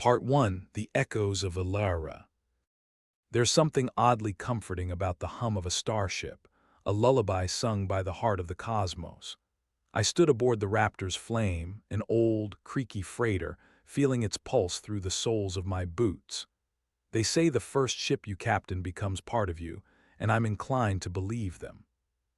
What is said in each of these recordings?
Part 1. The Echoes of Elara. There's something oddly comforting about the hum of a starship, a lullaby sung by the heart of the cosmos. I stood aboard the Raptor's flame, an old, creaky freighter, feeling its pulse through the soles of my boots. They say the first ship you captain becomes part of you, and I'm inclined to believe them.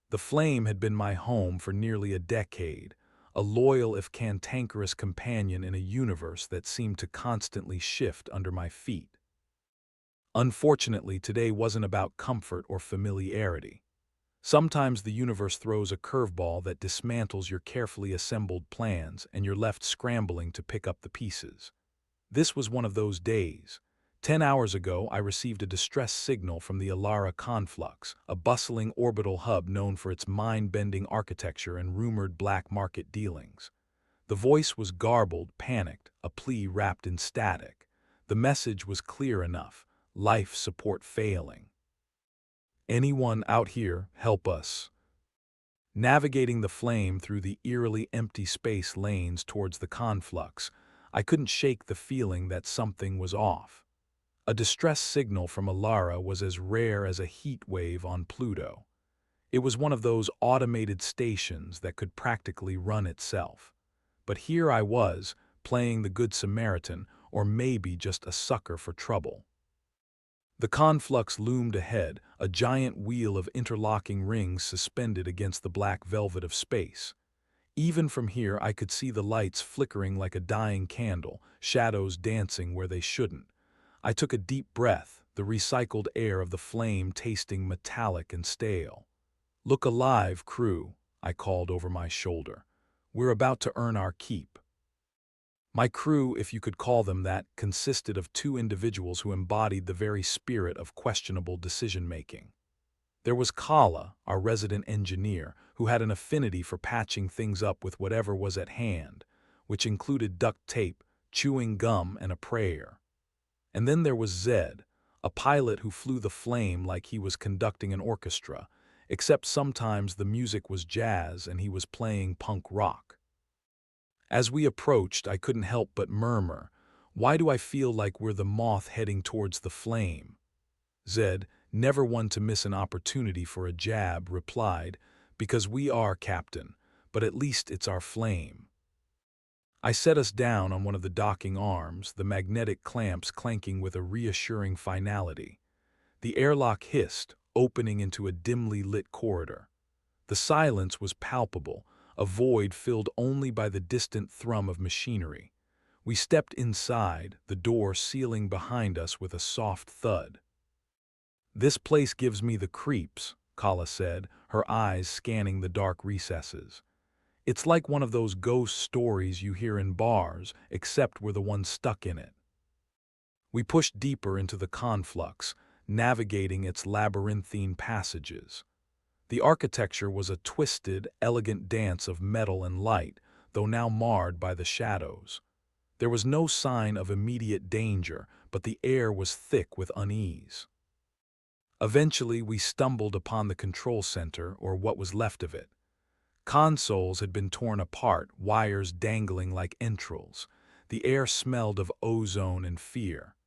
The flame had been my home for nearly a decade, a loyal if cantankerous companion in a universe that seemed to constantly shift under my feet. Unfortunately, today wasn't about comfort or familiarity. Sometimes the universe throws a curveball that dismantles your carefully assembled plans and you're left scrambling to pick up the pieces. This was one of those days. 10 hours ago, I received a distress signal from the Elara Conflux, a bustling orbital hub known for its mind-bending architecture and rumored black market dealings. The voice was garbled, panicked, a plea wrapped in static. The message was clear enough: life support failing. Anyone out here, help us. Navigating the flame through the eerily empty space lanes towards the conflux, I couldn't shake the feeling that something was off. A distress signal from Elara was as rare as a heat wave on Pluto. It was one of those automated stations that could practically run itself. But here I was, playing the Good Samaritan, or maybe just a sucker for trouble. The conflux loomed ahead, a giant wheel of interlocking rings suspended against the black velvet of space. Even from here I could see the lights flickering like a dying candle, shadows dancing where they shouldn't. I took a deep breath, the recycled air of the flame tasting metallic and stale. "Look alive, crew," I called over my shoulder. "We're about to earn our keep." My crew, if you could call them that, consisted of two individuals who embodied the very spirit of questionable decision-making. There was Kala, our resident engineer, who had an affinity for patching things up with whatever was at hand, which included duct tape, chewing gum, and a prayer. And then there was Zed, a pilot who flew the flame like he was conducting an orchestra, except sometimes the music was jazz and he was playing punk rock. As we approached, I couldn't help but murmur, "Why do I feel like we're the moth heading towards the flame?" Zed, never one to miss an opportunity for a jab, replied, "Because we are, Captain, but at least it's our flame." I set us down on one of the docking arms, the magnetic clamps clanking with a reassuring finality. The airlock hissed, opening into a dimly lit corridor. The silence was palpable, a void filled only by the distant thrum of machinery. We stepped inside, the door sealing behind us with a soft thud. "This place gives me the creeps," Kala said, her eyes scanning the dark recesses. "It's like one of those ghost stories you hear in bars, except we're the ones stuck in it." We pushed deeper into the conflux, navigating its labyrinthine passages. The architecture was a twisted, elegant dance of metal and light, though now marred by the shadows. There was no sign of immediate danger, but the air was thick with unease. Eventually, we stumbled upon the control center, or what was left of it. Consoles had been torn apart, wires dangling like entrails. The air smelled of ozone and fear.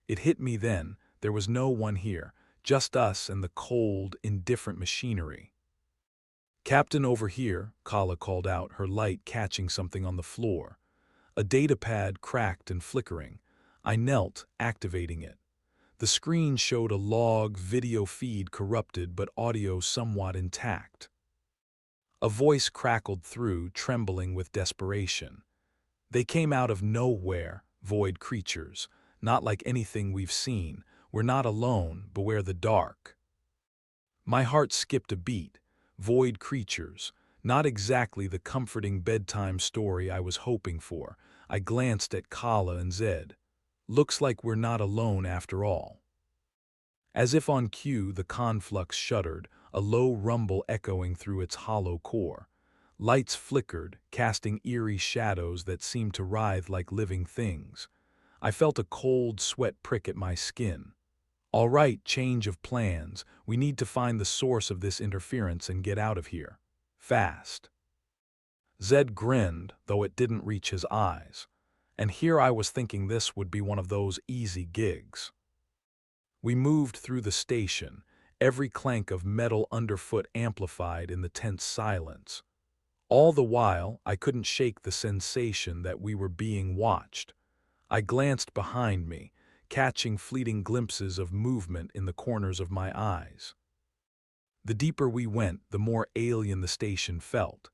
It hit me then, there was no one here, just us and the cold, indifferent machinery. "Captain, over here," Kala called out, her light catching something on the floor. A datapad cracked and flickering. I knelt, activating it. The screen showed a log video feed corrupted but audio somewhat intact. A voice crackled through, trembling with desperation. "They came out of nowhere, void creatures. Not like anything we've seen. We're not alone, beware the dark." My heart skipped a beat. Void creatures. Not exactly the comforting bedtime story I was hoping for. I glanced at Kala and Zed. "Looks like we're not alone after all." As if on cue, the conflux shuddered, a low rumble echoing through its hollow core. Lights flickered, casting eerie shadows that seemed to writhe like living things. I felt a cold sweat prick at my skin. "All right, change of plans. We need to find the source of this interference and get out of here. Fast." Zed grinned, though it didn't reach his eyes. And here I was thinking this would be one of those easy gigs. We moved through the station, every clank of metal underfoot amplified in the tense silence. All the while, I couldn't shake the sensation that we were being watched. I glanced behind me, catching fleeting glimpses of movement in the corners of my eyes. The deeper we went, the more alien the station felt.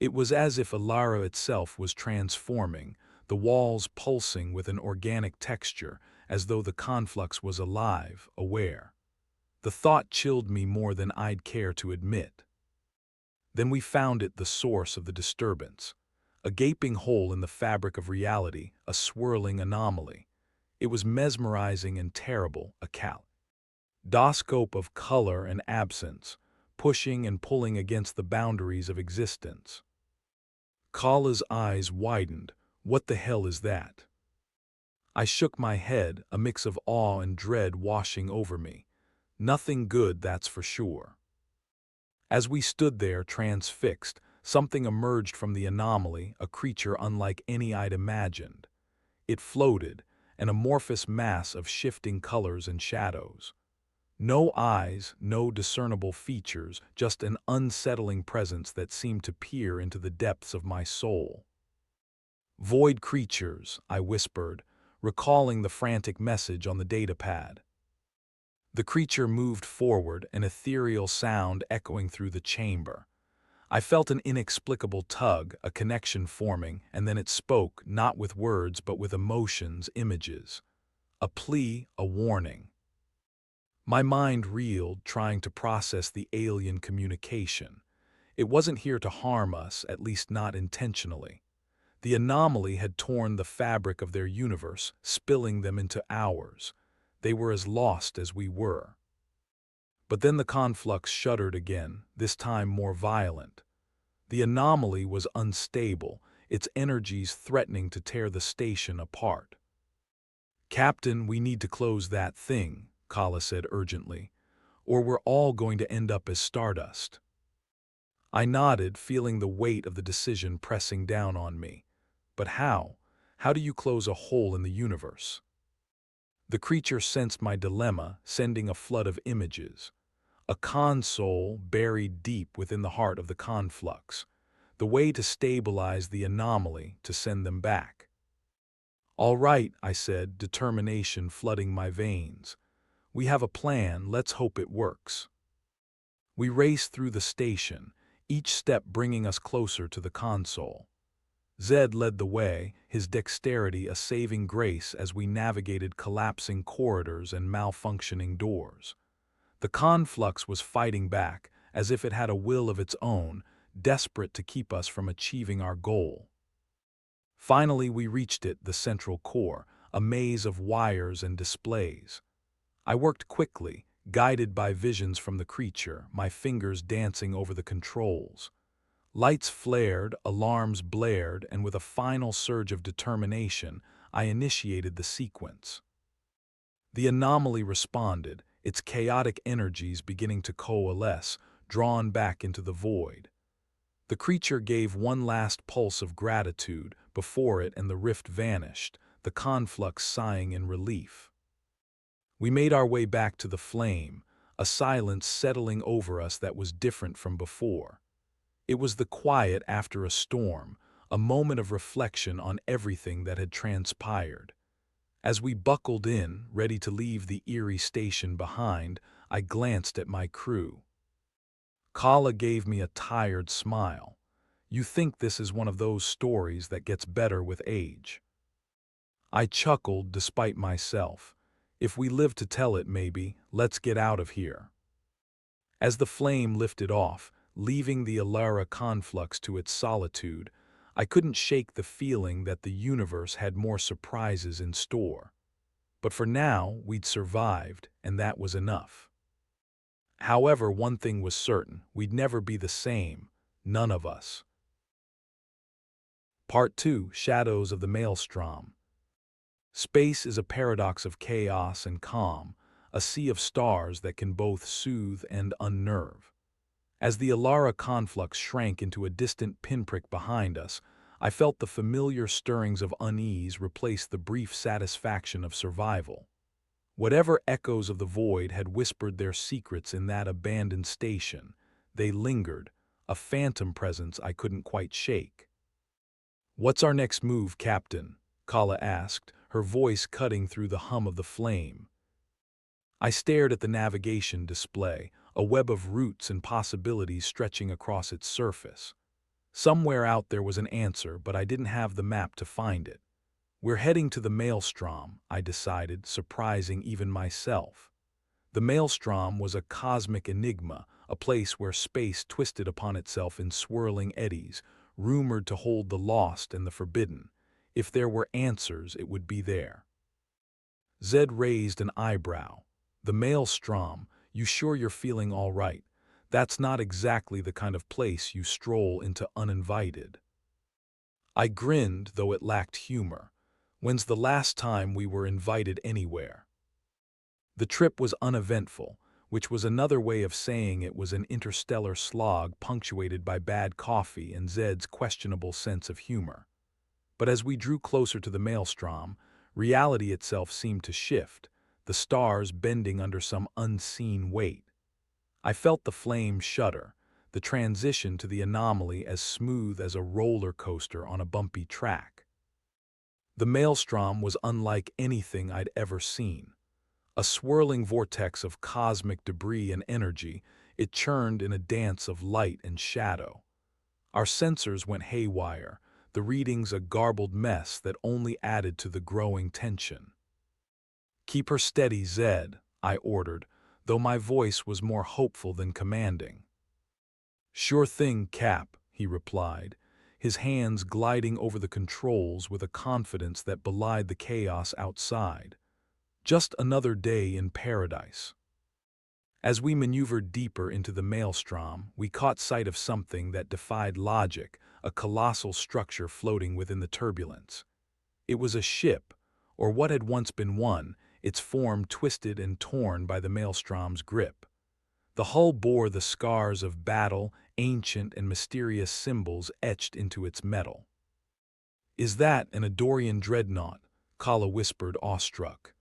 It was as if Elara itself was transforming, the walls pulsing with an organic texture, as though the conflux was alive, aware. The thought chilled me more than I'd care to admit. Then we found it, the source of the disturbance. A gaping hole in the fabric of reality, a swirling anomaly. It was mesmerizing and terrible, a kaleidoscope of color and absence, pushing and pulling against the boundaries of existence. Kala's eyes widened. What the hell is that? I shook my head, a mix of awe and dread washing over me. Nothing good, that's for sure. As we stood there transfixed, something emerged from the anomaly, a creature unlike any I'd imagined. It floated, an amorphous mass of shifting colors and shadows. No eyes, no discernible features, just an unsettling presence that seemed to peer into the depths of my soul. Void creatures, I whispered, recalling the frantic message on the datapad. The creature moved forward, an ethereal sound echoing through the chamber. I felt an inexplicable tug, a connection forming, and then it spoke, not with words but with emotions, images. A plea, a warning. My mind reeled, trying to process the alien communication. It wasn't here to harm us, at least not intentionally. The anomaly had torn the fabric of their universe, spilling them into ours. They were as lost as we were. But then the conflux shuddered again, this time more violent. The anomaly was unstable, its energies threatening to tear the station apart. "Captain, we need to close that thing," Kala said urgently, "or we're all going to end up as stardust." I nodded, feeling the weight of the decision pressing down on me. But how? How do you close a hole in the universe? The creature sensed my dilemma, sending a flood of images. A console buried deep within the heart of the conflux. The way to stabilize the anomaly, to send them back. "All right," I said, determination flooding my veins. "We have a plan, let's hope it works." We raced through the station, each step bringing us closer to the console. Zed led the way, his dexterity a saving grace as we navigated collapsing corridors and malfunctioning doors. The conflux was fighting back, as if it had a will of its own, desperate to keep us from achieving our goal. Finally we reached it, the central core, a maze of wires and displays. I worked quickly, guided by visions from the creature, my fingers dancing over the controls. Lights flared, alarms blared, and with a final surge of determination, I initiated the sequence. The anomaly responded, its chaotic energies beginning to coalesce, drawn back into the void. The creature gave one last pulse of gratitude before it and the rift vanished, the conflux sighing in relief. We made our way back to the flame, a silence settling over us that was different from before. It was the quiet after a storm, a moment of reflection on everything that had transpired. As we buckled in, ready to leave the eerie station behind, I glanced at my crew. Kala gave me a tired smile. "You think this is one of those stories that gets better with age." I chuckled despite myself. "If we live to tell it, maybe. Let's get out of here." As the flame lifted off, leaving the Elara Conflux to its solitude, I couldn't shake the feeling that the universe had more surprises in store. But for now, we'd survived, and that was enough. However, one thing was certain, we'd never be the same, none of us. Part 2, Shadows of the Maelstrom. Space is a paradox of chaos and calm, a sea of stars that can both soothe and unnerve. As the Elara Conflux shrank into a distant pinprick behind us, I felt the familiar stirrings of unease replace the brief satisfaction of survival. Whatever echoes of the void had whispered their secrets in that abandoned station, they lingered, a phantom presence I couldn't quite shake. "What's our next move, Captain?" Kala asked, her voice cutting through the hum of the flame. I stared at the navigation display, a web of routes and possibilities stretching across its surface. Somewhere out there was an answer, but I didn't have the map to find it. "We're heading to the Maelstrom," I decided, surprising even myself. The Maelstrom was a cosmic enigma, a place where space twisted upon itself in swirling eddies, rumored to hold the lost and the forbidden. If there were answers, it would be there. Zed raised an eyebrow. "The Maelstrom, you sure you're feeling all right? That's not exactly the kind of place you stroll into uninvited." I grinned, though it lacked humor. When's the last time we were invited anywhere? The trip was uneventful, which was another way of saying it was an interstellar slog punctuated by bad coffee and Zed's questionable sense of humor. But as we drew closer to the Maelstrom, reality itself seemed to shift, the stars bending under some unseen weight. I felt the flame shudder, the transition to the anomaly as smooth as a roller coaster on a bumpy track. The Maelstrom was unlike anything I'd ever seen. A swirling vortex of cosmic debris and energy, it churned in a dance of light and shadow. Our sensors went haywire, the readings a garbled mess that only added to the growing tension. "Keep her steady, Zed," I ordered, though my voice was more hopeful than commanding. "Sure thing, Cap," he replied, his hands gliding over the controls with a confidence that belied the chaos outside. Just another day in paradise. As we maneuvered deeper into the Maelstrom, we caught sight of something that defied logic, a colossal structure floating within the turbulence. It was a ship, or what had once been one, its form twisted and torn by the Maelstrom's grip. The hull bore the scars of battle, ancient and mysterious symbols etched into its metal. "Is that an Adorian dreadnought?" Kala whispered, awestruck.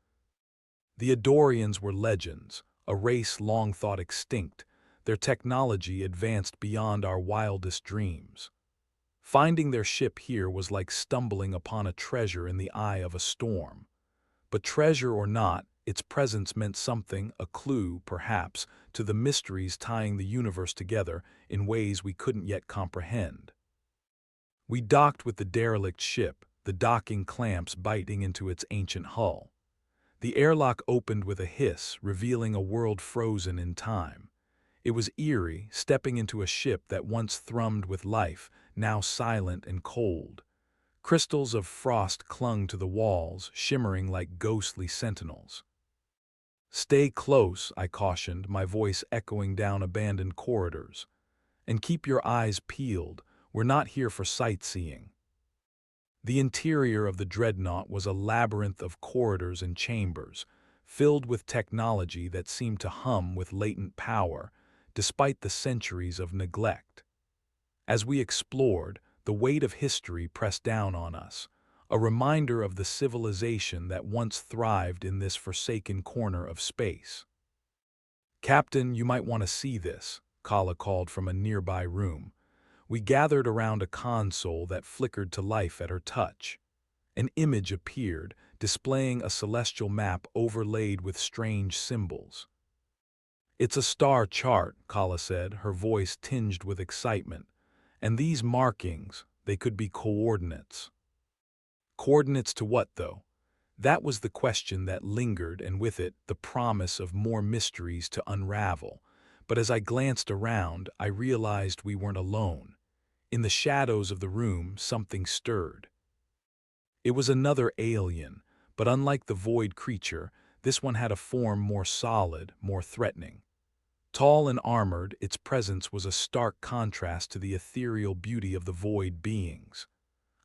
The Adorians were legends, a race long thought extinct, their technology advanced beyond our wildest dreams. Finding their ship here was like stumbling upon a treasure in the eye of a storm. But treasure or not, its presence meant something, a clue, perhaps, to the mysteries tying the universe together in ways we couldn't yet comprehend. We docked with the derelict ship, the docking clamps biting into its ancient hull. The airlock opened with a hiss, revealing a world frozen in time. It was eerie, stepping into a ship that once thrummed with life, now silent and cold. Crystals of frost clung to the walls, shimmering like ghostly sentinels. "Stay close," I cautioned, my voice echoing down abandoned corridors. "And keep your eyes peeled. We're not here for sightseeing." The interior of the dreadnought was a labyrinth of corridors and chambers, filled with technology that seemed to hum with latent power, despite the centuries of neglect. As we explored, the weight of history pressed down on us, a reminder of the civilization that once thrived in this forsaken corner of space. "Captain, you might want to see this," Kala called from a nearby room. We gathered around a console that flickered to life at her touch. An image appeared, displaying a celestial map overlaid with strange symbols. "It's a star chart," Kala said, her voice tinged with excitement. "And these markings, they could be coordinates." Coordinates to what, though? That was the question that lingered, and with it, the promise of more mysteries to unravel. But as I glanced around, I realized we weren't alone. In the shadows of the room, something stirred. It was another alien, but unlike the void creature, this one had a form more solid, more threatening. Tall and armored, its presence was a stark contrast to the ethereal beauty of the void beings.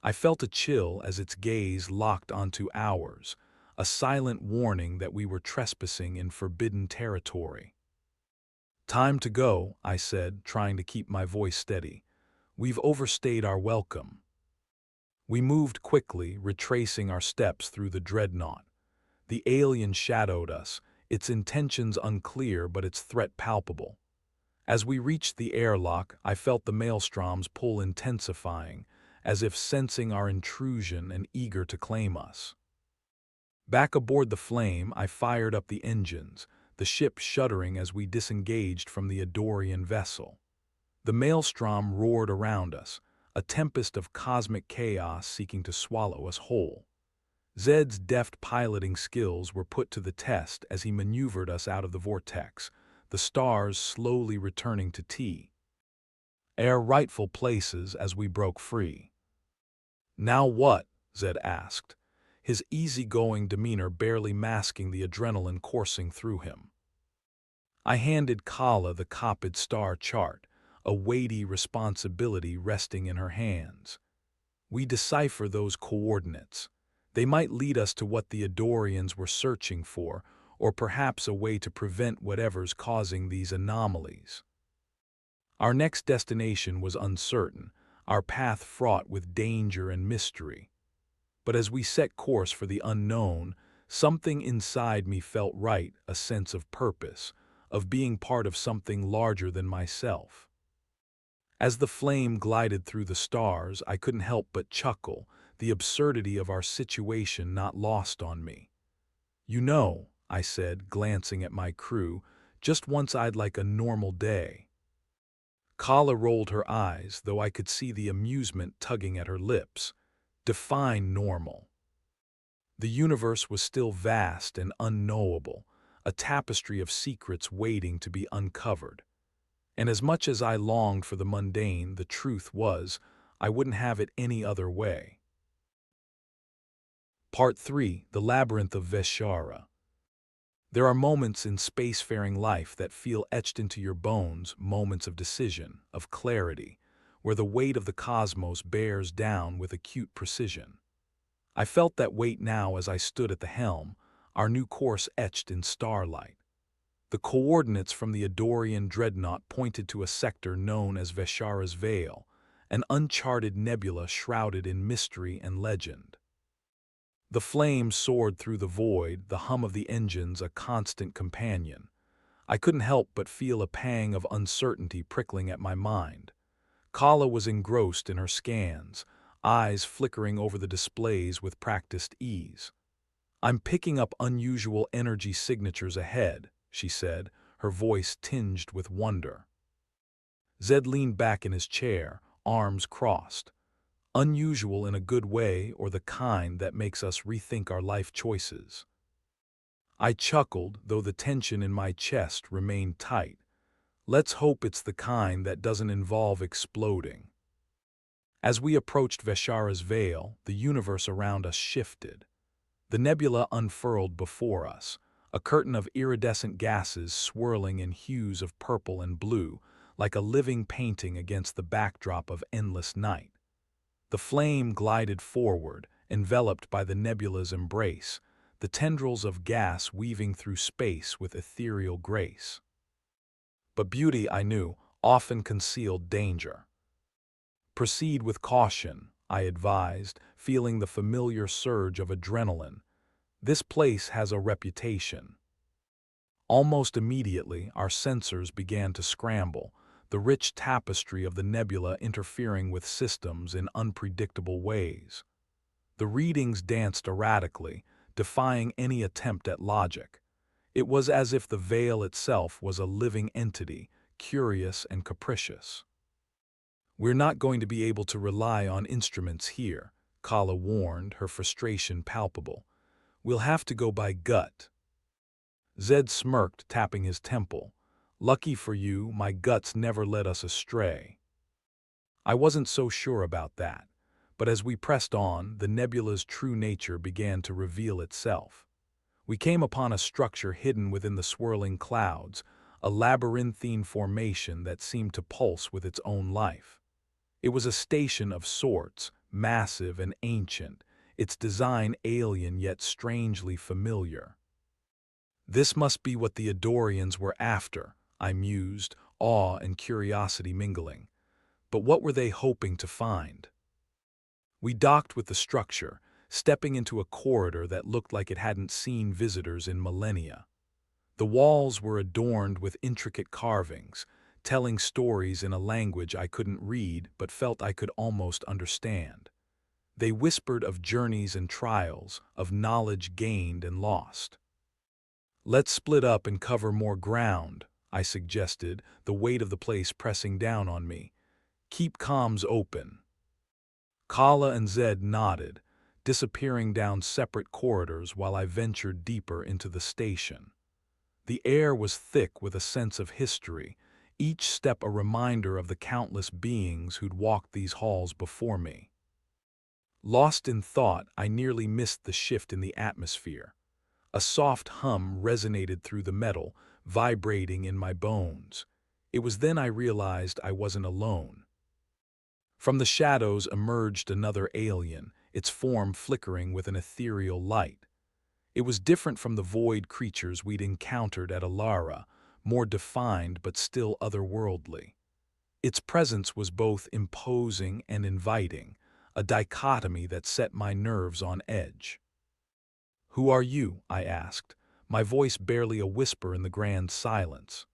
I felt a chill as its gaze locked onto ours, a silent warning that we were trespassing in forbidden territory. "Time to go," I said, trying to keep my voice steady. "We've overstayed our welcome." We moved quickly, retracing our steps through the dreadnought. The alien shadowed us, its intentions unclear but its threat palpable. As we reached the airlock, I felt the maelstrom's pull intensifying, as if sensing our intrusion and eager to claim us. Back aboard the Flame, I fired up the engines, the ship shuddering as we disengaged from the Adorian vessel. The maelstrom roared around us, a tempest of cosmic chaos seeking to swallow us whole. Zed's deft piloting skills were put to the test as he maneuvered us out of the vortex, the stars slowly returning to their rightful places as we broke free. "Now what?" Zed asked, his easygoing demeanor barely masking the adrenaline coursing through him. I handed Kala the copied star chart, a weighty responsibility resting in her hands. "We decipher those coordinates. They might lead us to what the Adorians were searching for, or perhaps a way to prevent whatever's causing these anomalies." Our next destination was uncertain, our path fraught with danger and mystery. But as we set course for the unknown, something inside me felt right, a sense of purpose, of being part of something larger than myself. As the Flame glided through the stars, I couldn't help but chuckle, the absurdity of our situation not lost on me. "You know," I said, glancing at my crew, "just once I'd like a normal day." Kala rolled her eyes, though I could see the amusement tugging at her lips. Define normal. The universe was still vast and unknowable, a tapestry of secrets waiting to be uncovered. And as much as I longed for the mundane, the truth was, I wouldn't have it any other way. Part 3. The Labyrinth of Veshara. There are moments in spacefaring life that feel etched into your bones, moments of decision, of clarity, where the weight of the cosmos bears down with acute precision. I felt that weight now as I stood at the helm, our new course etched in starlight. The coordinates from the Adorian dreadnought pointed to a sector known as Veshara's Veil, an uncharted nebula shrouded in mystery and legend. The Flame soared through the void, the hum of the engines a constant companion. I couldn't help but feel a pang of uncertainty prickling at my mind. Kala was engrossed in her scans, eyes flickering over the displays with practiced ease. "I'm picking up unusual energy signatures ahead," she said, her voice tinged with wonder. Zed leaned back in his chair, arms crossed. "Unusual in a good way or the kind that makes us rethink our life choices." I chuckled, though the tension in my chest remained tight. Let's hope it's the kind that doesn't involve exploding. As we approached Veshara's Veil, the universe around us shifted. The nebula unfurled before us, a curtain of iridescent gases swirling in hues of purple and blue, like a living painting against the backdrop of endless night. The Flame glided forward, enveloped by the nebula's embrace, the tendrils of gas weaving through space with ethereal grace. But beauty, I knew, often concealed danger. "Proceed with caution," I advised, feeling the familiar surge of adrenaline. "This place has a reputation." Almost immediately, our sensors began to scramble, the rich tapestry of the nebula interfering with systems in unpredictable ways. The readings danced erratically, defying any attempt at logic. It was as if the veil itself was a living entity, curious and capricious. "We're not going to be able to rely on instruments here," Kala warned, her frustration palpable. "We'll have to go by gut." Zed smirked, tapping his temple. "Lucky for you, my guts never led us astray." I wasn't so sure about that, but as we pressed on, the nebula's true nature began to reveal itself. We came upon a structure hidden within the swirling clouds, a labyrinthine formation that seemed to pulse with its own life. It was a station of sorts, massive and ancient, its design alien yet strangely familiar. "This must be what the Adorians were after," I mused, awe and curiosity mingling. But what were they hoping to find? We docked with the structure, stepping into a corridor that looked like it hadn't seen visitors in millennia. The walls were adorned with intricate carvings, telling stories in a language I couldn't read but felt I could almost understand. They whispered of journeys and trials, of knowledge gained and lost. "Let's split up and cover more ground," I suggested, the weight of the place pressing down on me. "Keep comms open." Kala and Zed nodded, disappearing down separate corridors while I ventured deeper into the station. The air was thick with a sense of history, each step a reminder of the countless beings who'd walked these halls before me. Lost in thought, I nearly missed the shift in the atmosphere. A soft hum resonated through the metal, vibrating in my bones. It was then I realized I wasn't alone. From the shadows emerged another alien, its form flickering with an ethereal light. It was different from the void creatures we'd encountered at Elara, more defined but still otherworldly. Its presence was both imposing and inviting, a dichotomy that set my nerves on edge. "Who are you?" I asked, my voice barely a whisper in the grand silence.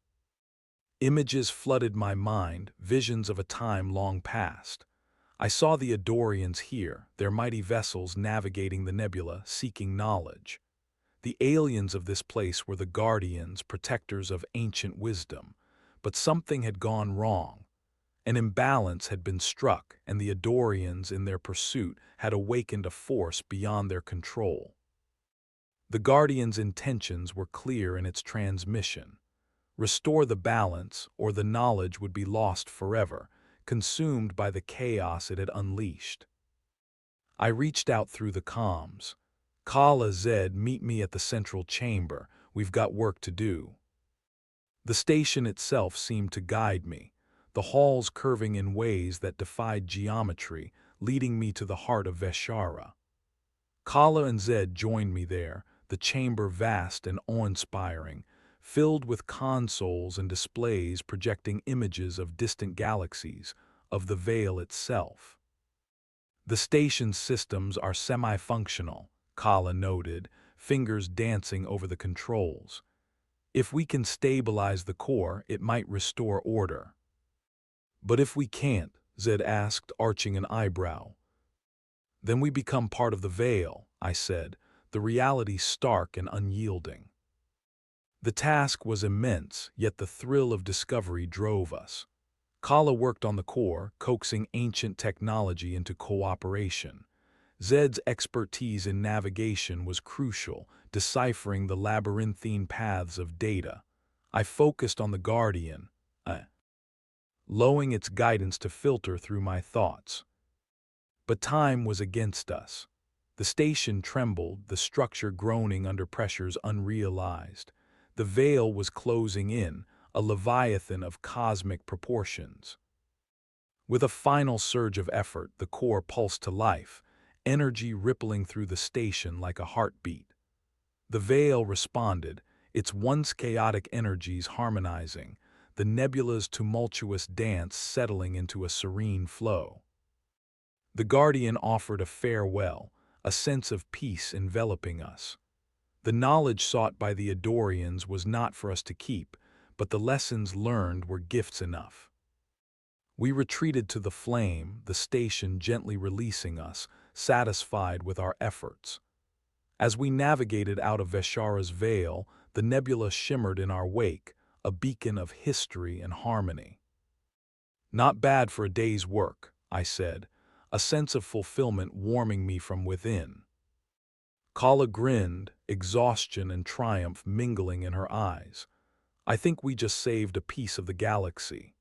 Images flooded my mind, visions of a time long past. I saw the Adorians here, their mighty vessels navigating the nebula, seeking knowledge. The aliens of this place were the guardians, protectors of ancient wisdom. But something had gone wrong. An imbalance had been struck, and the Adorians in their pursuit had awakened a force beyond their control. The Guardians' intentions were clear in its transmission. Restore the balance, or the knowledge would be lost forever, consumed by the chaos it had unleashed. I reached out through the comms. "Kala Zed, meet me at the central chamber. We've got work to do." The station itself seemed to guide me, the halls curving in ways that defied geometry, leading me to the heart of Veshara. Kala and Zed joined me there, the chamber vast and awe-inspiring, filled with consoles and displays projecting images of distant galaxies, of the Veil itself. "The station's systems are semi-functional," Kala noted, fingers dancing over the controls. "If we can stabilize the core, it might restore order." "But if we can't," Zed asked, arching an eyebrow. "Then we become part of the Veil," I said, the reality stark and unyielding. The task was immense, yet the thrill of discovery drove us. Kala worked on the core, coaxing ancient technology into cooperation. Zed's expertise in navigation was crucial, deciphering the labyrinthine paths of data. I focused on the Guardian, allowing its guidance to filter through my thoughts. But time was against us. The station trembled, the structure groaning under pressures unrealized. The Veil was closing in, a leviathan of cosmic proportions. With a final surge of effort, the core pulsed to life, energy rippling through the station like a heartbeat. The Veil responded, its once chaotic energies harmonizing, the nebula's tumultuous dance settling into a serene flow. The Guardian offered a farewell, a sense of peace enveloping us. The knowledge sought by the Adorians was not for us to keep, but the lessons learned were gifts enough. We retreated to the flame, the station gently releasing us, satisfied with our efforts. As we navigated out of Veshara's Veil, the nebula shimmered in our wake, a beacon of history and harmony. "Not bad for a day's work," I said, a sense of fulfillment warming me from within. Kala grinned, exhaustion and triumph mingling in her eyes. "I think we just saved a piece of the galaxy."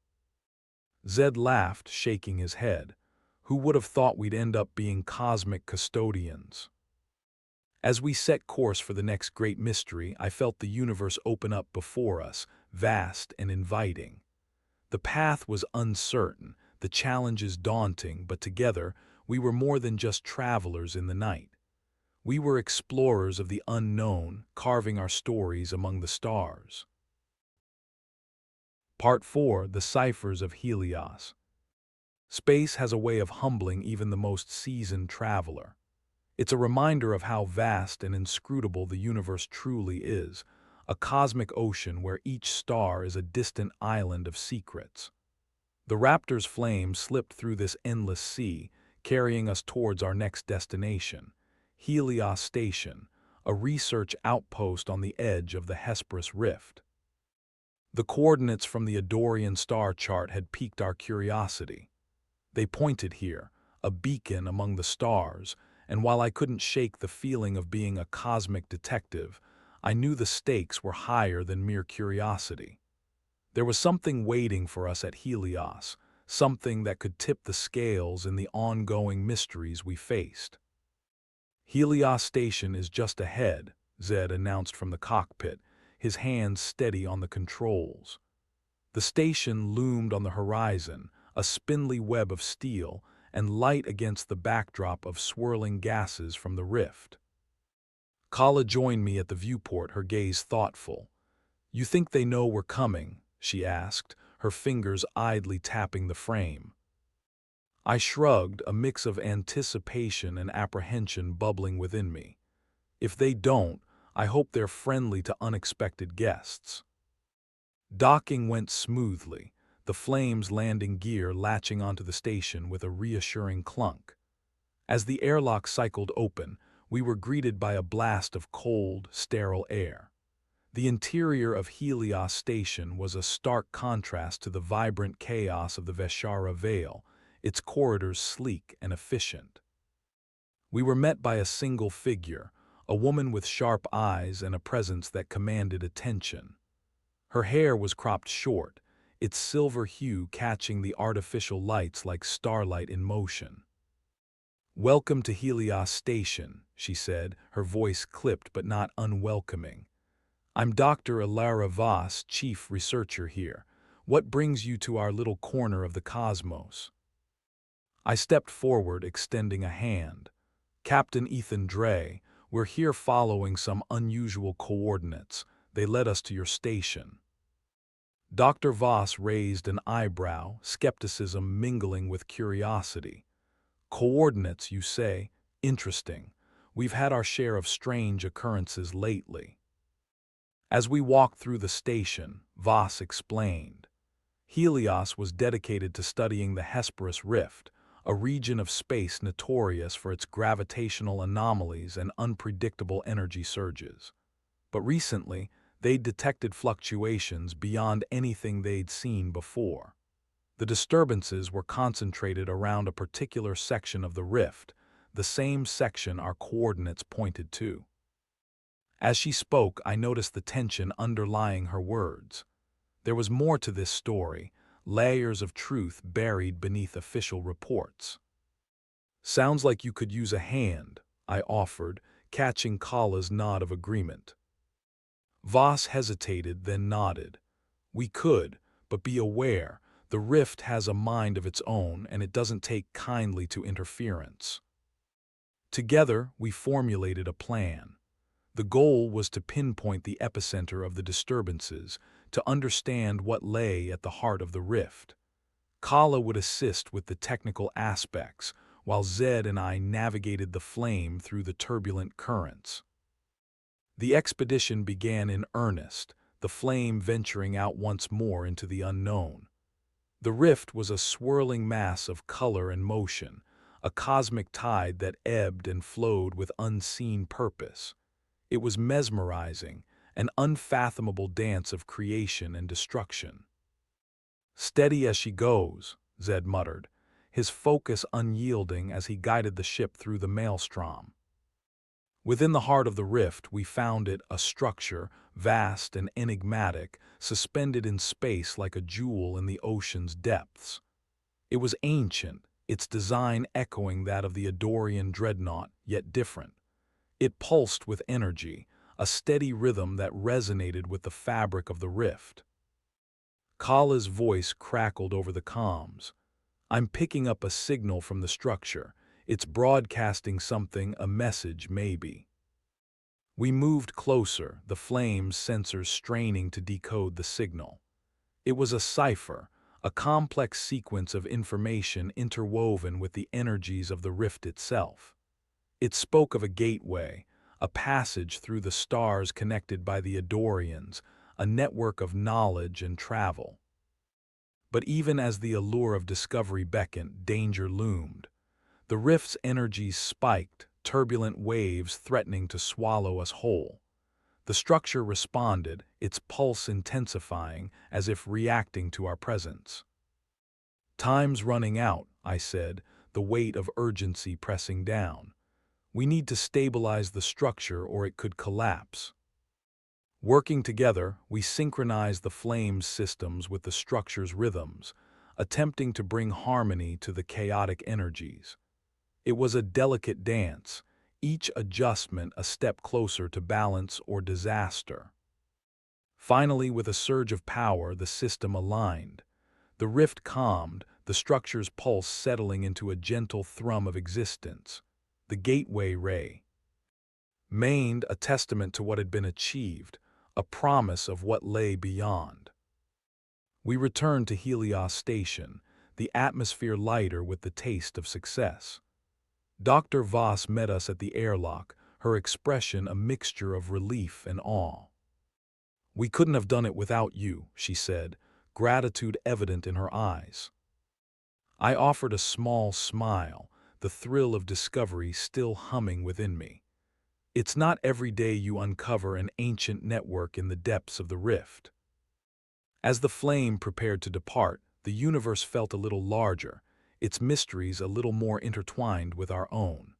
Zed laughed, shaking his head. "Who would have thought we'd end up being cosmic custodians?" As we set course for the next great mystery, I felt the universe open up before us, vast and inviting. The path was uncertain, the challenges daunting, but together we were more than just travelers in the night. We were explorers of the unknown, carving our stories among the stars. Part 4: The Ciphers of Helios. Space has a way of humbling even the most seasoned traveler. It's a reminder of how vast and inscrutable the universe truly is, a cosmic ocean where each star is a distant island of secrets. The Raptor's flame slipped through this endless sea, carrying us towards our next destination, Helios Station, a research outpost on the edge of the Hesperus Rift. The coordinates from the Adorian star chart had piqued our curiosity. They pointed here, a beacon among the stars, and while I couldn't shake the feeling of being a cosmic detective, I knew the stakes were higher than mere curiosity. There was something waiting for us at Helios, something that could tip the scales in the ongoing mysteries we faced. Helios Station is just ahead, Zed announced from the cockpit, his hands steady on the controls. The station loomed on the horizon, a spindly web of steel, and light against the backdrop of swirling gases from the rift. Kala joined me at the viewport, her gaze thoughtful. "You think they know we're coming?" she asked, her fingers idly tapping the frame. I shrugged, a mix of anticipation and apprehension bubbling within me. If they don't, I hope they're friendly to unexpected guests. Docking went smoothly, the Flame's landing gear latching onto the station with a reassuring clunk. As the airlock cycled open, we were greeted by a blast of cold, sterile air. The interior of Helios Station was a stark contrast to the vibrant chaos of the Veshara Vale, its corridors sleek and efficient. We were met by a single figure, a woman with sharp eyes and a presence that commanded attention. Her hair was cropped short, its silver hue catching the artificial lights like starlight in motion. "Welcome to Helios Station," she said, her voice clipped but not unwelcoming. "I'm Dr. Elara Voss, chief researcher here. What brings you to our little corner of the cosmos?" I stepped forward, extending a hand. "Captain Ethan Dre, we're here following some unusual coordinates. They led us to your station." Dr. Voss raised an eyebrow, skepticism mingling with curiosity. "Coordinates, you say? Interesting. We've had our share of strange occurrences lately." As we walked through the station, Voss explained. Helios was dedicated to studying the Hesperus Rift, a region of space notorious for its gravitational anomalies and unpredictable energy surges. But recently, they'd detected fluctuations beyond anything they'd seen before. The disturbances were concentrated around a particular section of the rift, the same section our coordinates pointed to. As she spoke, I noticed the tension underlying her words. There was more to this story, layers of truth buried beneath official reports. "Sounds like you could use a hand," I offered, catching Kala's nod of agreement. Voss hesitated, then nodded. "We could, but be aware, the rift has a mind of its own and it doesn't take kindly to interference." Together, we formulated a plan. The goal was to pinpoint the epicenter of the disturbances, to understand what lay at the heart of the rift. Kala would assist with the technical aspects, while Zed and I navigated the flame through the turbulent currents. The expedition began in earnest, the flame venturing out once more into the unknown. The rift was a swirling mass of color and motion, a cosmic tide that ebbed and flowed with unseen purpose. It was mesmerizing, an unfathomable dance of creation and destruction. "Steady as she goes," Zed muttered, his focus unyielding as he guided the ship through the maelstrom. Within the heart of the rift, we found it a structure, vast and enigmatic, suspended in space like a jewel in the ocean's depths. It was ancient, its design echoing that of the Adorian dreadnought, yet different. It pulsed with energy, a steady rhythm that resonated with the fabric of the rift. Kala's voice crackled over the comms. "I'm picking up a signal from the structure. It's broadcasting something, a message maybe." We moved closer, the flame's sensors straining to decode the signal. It was a cipher, a complex sequence of information interwoven with the energies of the rift itself. It spoke of a gateway, a passage through the stars connected by the Adorians, a network of knowledge and travel. But even as the allure of discovery beckoned, danger loomed. The rift's energies spiked, turbulent waves threatening to swallow us whole. The structure responded, its pulse intensifying, as if reacting to our presence. "Time's running out," I said, the weight of urgency pressing down. "We need to stabilize the structure or it could collapse." Working together, we synchronized the flame's systems with the structure's rhythms, attempting to bring harmony to the chaotic energies. It was a delicate dance, each adjustment a step closer to balance or disaster. Finally, with a surge of power, the system aligned. The rift calmed, the structure's pulse settling into a gentle thrum of existence. The gateway ray remained a testament to what had been achieved, a promise of what lay beyond. We returned to Helios Station, the atmosphere lighter with the taste of success. Dr. Voss met us at the airlock, her expression a mixture of relief and awe. "We couldn't have done it without you," she said, gratitude evident in her eyes. I offered a small smile, the thrill of discovery still humming within me. It's not every day you uncover an ancient network in the depths of the rift. As the flame prepared to depart, the universe felt a little larger, its mysteries a little more intertwined with our own.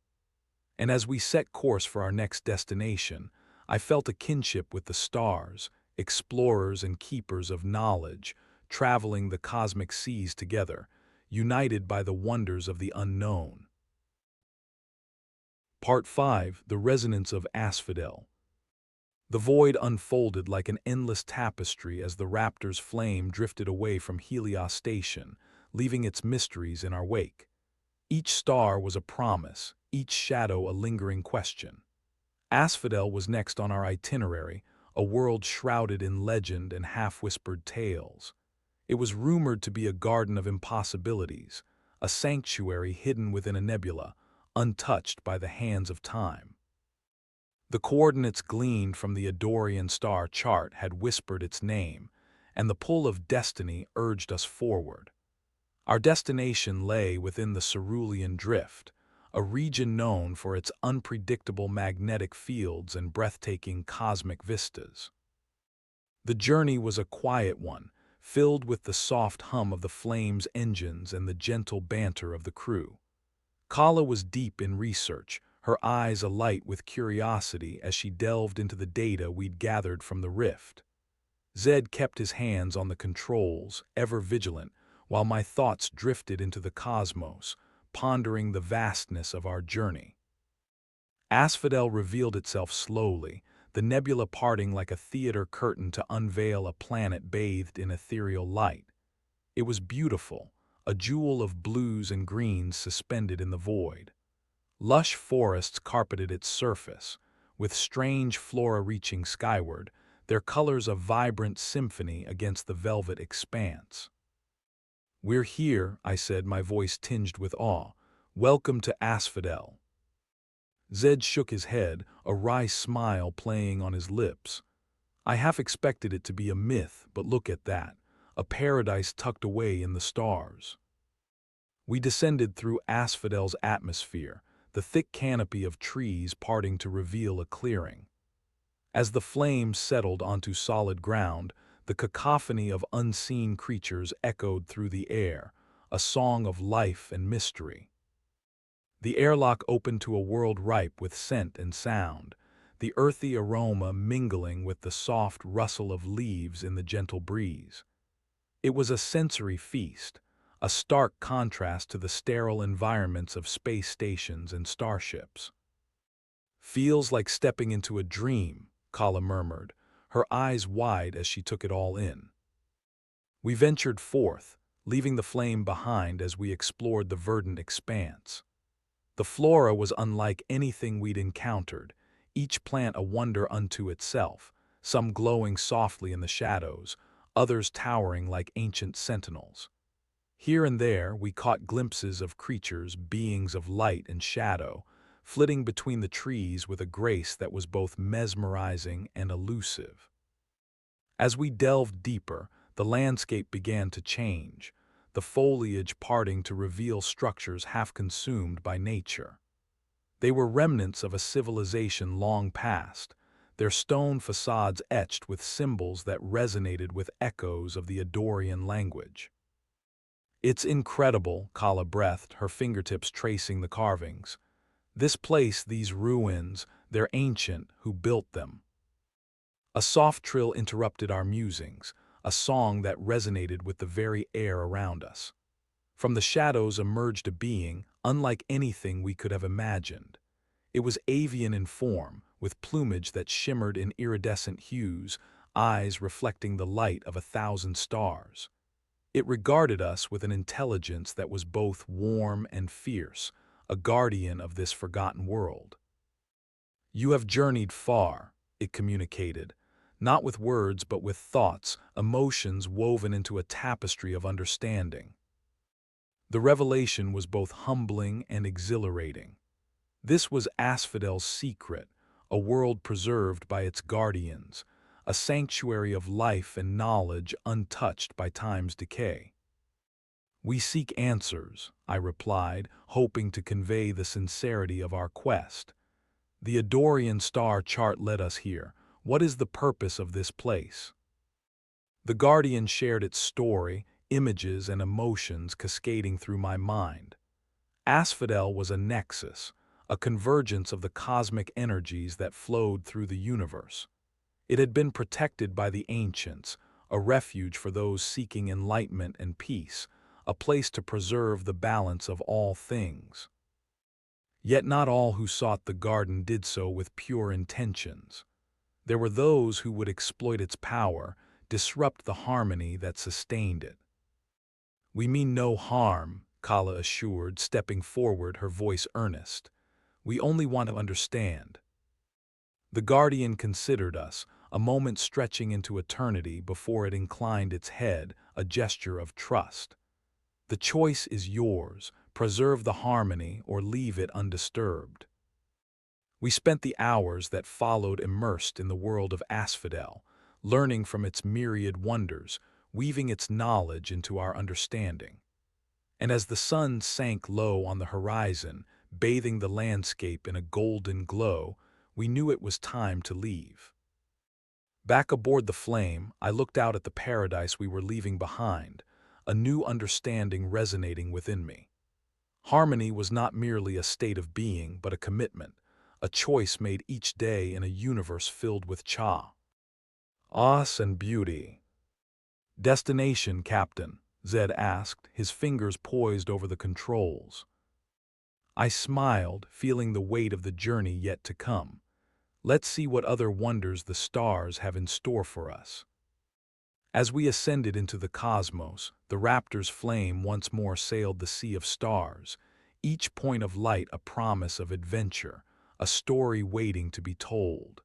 And as we set course for our next destination, I felt a kinship with the stars, explorers and keepers of knowledge, traveling the cosmic seas together, united by the wonders of the unknown. Part 5. The Resonance of Asphodel. The void unfolded like an endless tapestry as the Raptor's flame drifted away from Helios Station, leaving its mysteries in our wake. Each star was a promise, each shadow a lingering question. Asphodel was next on our itinerary, a world shrouded in legend and half-whispered tales. It was rumored to be a garden of impossibilities, a sanctuary hidden within a nebula, untouched by the hands of time. The coordinates gleaned from the Adorian star chart had whispered its name, and the pull of destiny urged us forward. Our destination lay within the Cerulean Drift, a region known for its unpredictable magnetic fields and breathtaking cosmic vistas. The journey was a quiet one, filled with the soft hum of the flame's engines and the gentle banter of the crew. Kala was deep in research, her eyes alight with curiosity as she delved into the data we'd gathered from the rift. Zed kept his hands on the controls, ever vigilant, while my thoughts drifted into the cosmos, pondering the vastness of our journey. Asphodel revealed itself slowly, the nebula parting like a theater curtain to unveil a planet bathed in ethereal light. It was beautiful, a jewel of blues and greens suspended in the void. Lush forests carpeted its surface, with strange flora reaching skyward, their colors a vibrant symphony against the velvet expanse. "We're here," I said, my voice tinged with awe. "Welcome to Asphodel." Zed shook his head, a wry smile playing on his lips. "I half expected it to be a myth, but look at that, a paradise tucked away in the stars." We descended through Asphodel's atmosphere, the thick canopy of trees parting to reveal a clearing. As the flames settled onto solid ground, the cacophony of unseen creatures echoed through the air, a song of life and mystery. The airlock opened to a world ripe with scent and sound, the earthy aroma mingling with the soft rustle of leaves in the gentle breeze. It was a sensory feast, a stark contrast to the sterile environments of space stations and starships. "Feels like stepping into a dream," Kala murmured, her eyes wide as she took it all in. We ventured forth, leaving the flame behind as we explored the verdant expanse. The flora was unlike anything we'd encountered, each plant a wonder unto itself, some glowing softly in the shadows, others towering like ancient sentinels. Here and there we caught glimpses of creatures, beings of light and shadow, flitting between the trees with a grace that was both mesmerizing and elusive. As we delved deeper, the landscape began to change, the foliage parting to reveal structures half consumed by nature. They were remnants of a civilization long past, their stone facades etched with symbols that resonated with echoes of the Adorian language. "It's incredible," Kala breathed, her fingertips tracing the carvings. "This place, these ruins, they're ancient. Who built them?" A soft trill interrupted our musings, a song that resonated with the very air around us. From the shadows emerged a being, unlike anything we could have imagined. It was avian in form, with plumage that shimmered in iridescent hues, eyes reflecting the light of 1,000 stars. It regarded us with an intelligence that was both warm and fierce, a guardian of this forgotten world. "You have journeyed far," it communicated, not with words but with thoughts, emotions woven into a tapestry of understanding. The revelation was both humbling and exhilarating. This was Asphodel's secret, a world preserved by its guardians, a sanctuary of life and knowledge untouched by time's decay. "We seek answers," I replied, hoping to convey the sincerity of our quest. "The Adorian star chart led us here. What is the purpose of this place?" The guardian shared its story, images and emotions cascading through my mind. Asphodel was a nexus, a convergence of the cosmic energies that flowed through the universe. It had been protected by the ancients, a refuge for those seeking enlightenment and peace, a place to preserve the balance of all things. Yet not all who sought the garden did so with pure intentions. There were those who would exploit its power, disrupt the harmony that sustained it. "We mean no harm," Kala assured, stepping forward, her voice earnest. "We only want to understand." The guardian considered us, a moment stretching into eternity before it inclined its head, a gesture of trust. "The choice is yours. Preserve the harmony or leave it undisturbed." We spent the hours that followed immersed in the world of Asphodel, learning from its myriad wonders, weaving its knowledge into our understanding. And as the sun sank low on the horizon, bathing the landscape in a golden glow, we knew it was time to leave. Back aboard the Flame, I looked out at the paradise we were leaving behind, a new understanding resonating within me. Harmony was not merely a state of being, but a commitment, a choice made each day in a universe filled with chaos and beauty. "Destination, Captain?" Zed asked, his fingers poised over the controls. I smiled, feeling the weight of the journey yet to come. Let's see what other wonders the stars have in store for us. As we ascended into the cosmos, the Raptor's flame once more sailed the sea of stars, each point of light a promise of adventure, a story waiting to be told.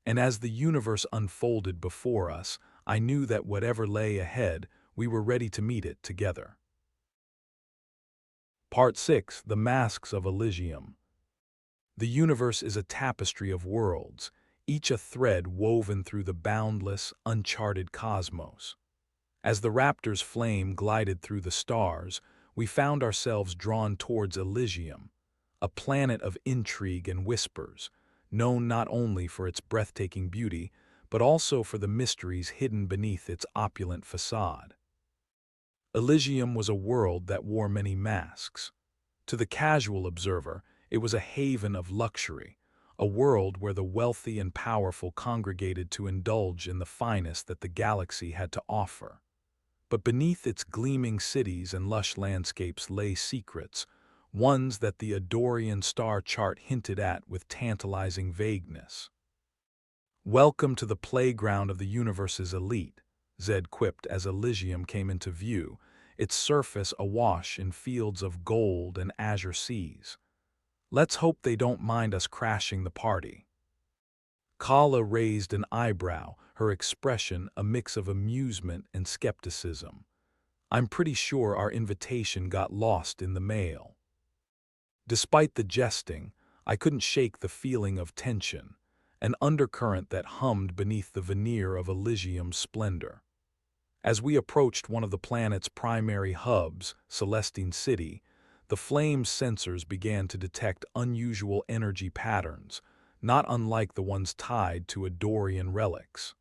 And as the universe unfolded before us, I knew that whatever lay ahead, we were ready to meet it together. Part 6. The Masks of Elysium. The universe is a tapestry of worlds, each a thread woven through the boundless, uncharted cosmos. As the Raptor's flame glided through the stars, we found ourselves drawn towards Elysium, a planet of intrigue and whispers, known not only for its breathtaking beauty, but also for the mysteries hidden beneath its opulent facade. Elysium was a world that wore many masks. To the casual observer, it was a haven of luxury, a world where the wealthy and powerful congregated to indulge in the finest that the galaxy had to offer. But beneath its gleaming cities and lush landscapes lay secrets, ones that the Adorian star chart hinted at with tantalizing vagueness. "Welcome to the playground of the universe's elite," Zed quipped as Elysium came into view, its surface awash in fields of gold and azure seas. "Let's hope they don't mind us crashing the party." Kala raised an eyebrow, her expression a mix of amusement and skepticism. I'm pretty sure our invitation got lost in the mail. Despite the jesting, I couldn't shake the feeling of tension, an undercurrent that hummed beneath the veneer of Elysium's splendor. As we approached one of the planet's primary hubs, Celestine City, the flame's sensors began to detect unusual energy patterns, not unlike the ones tied to Adorian relics.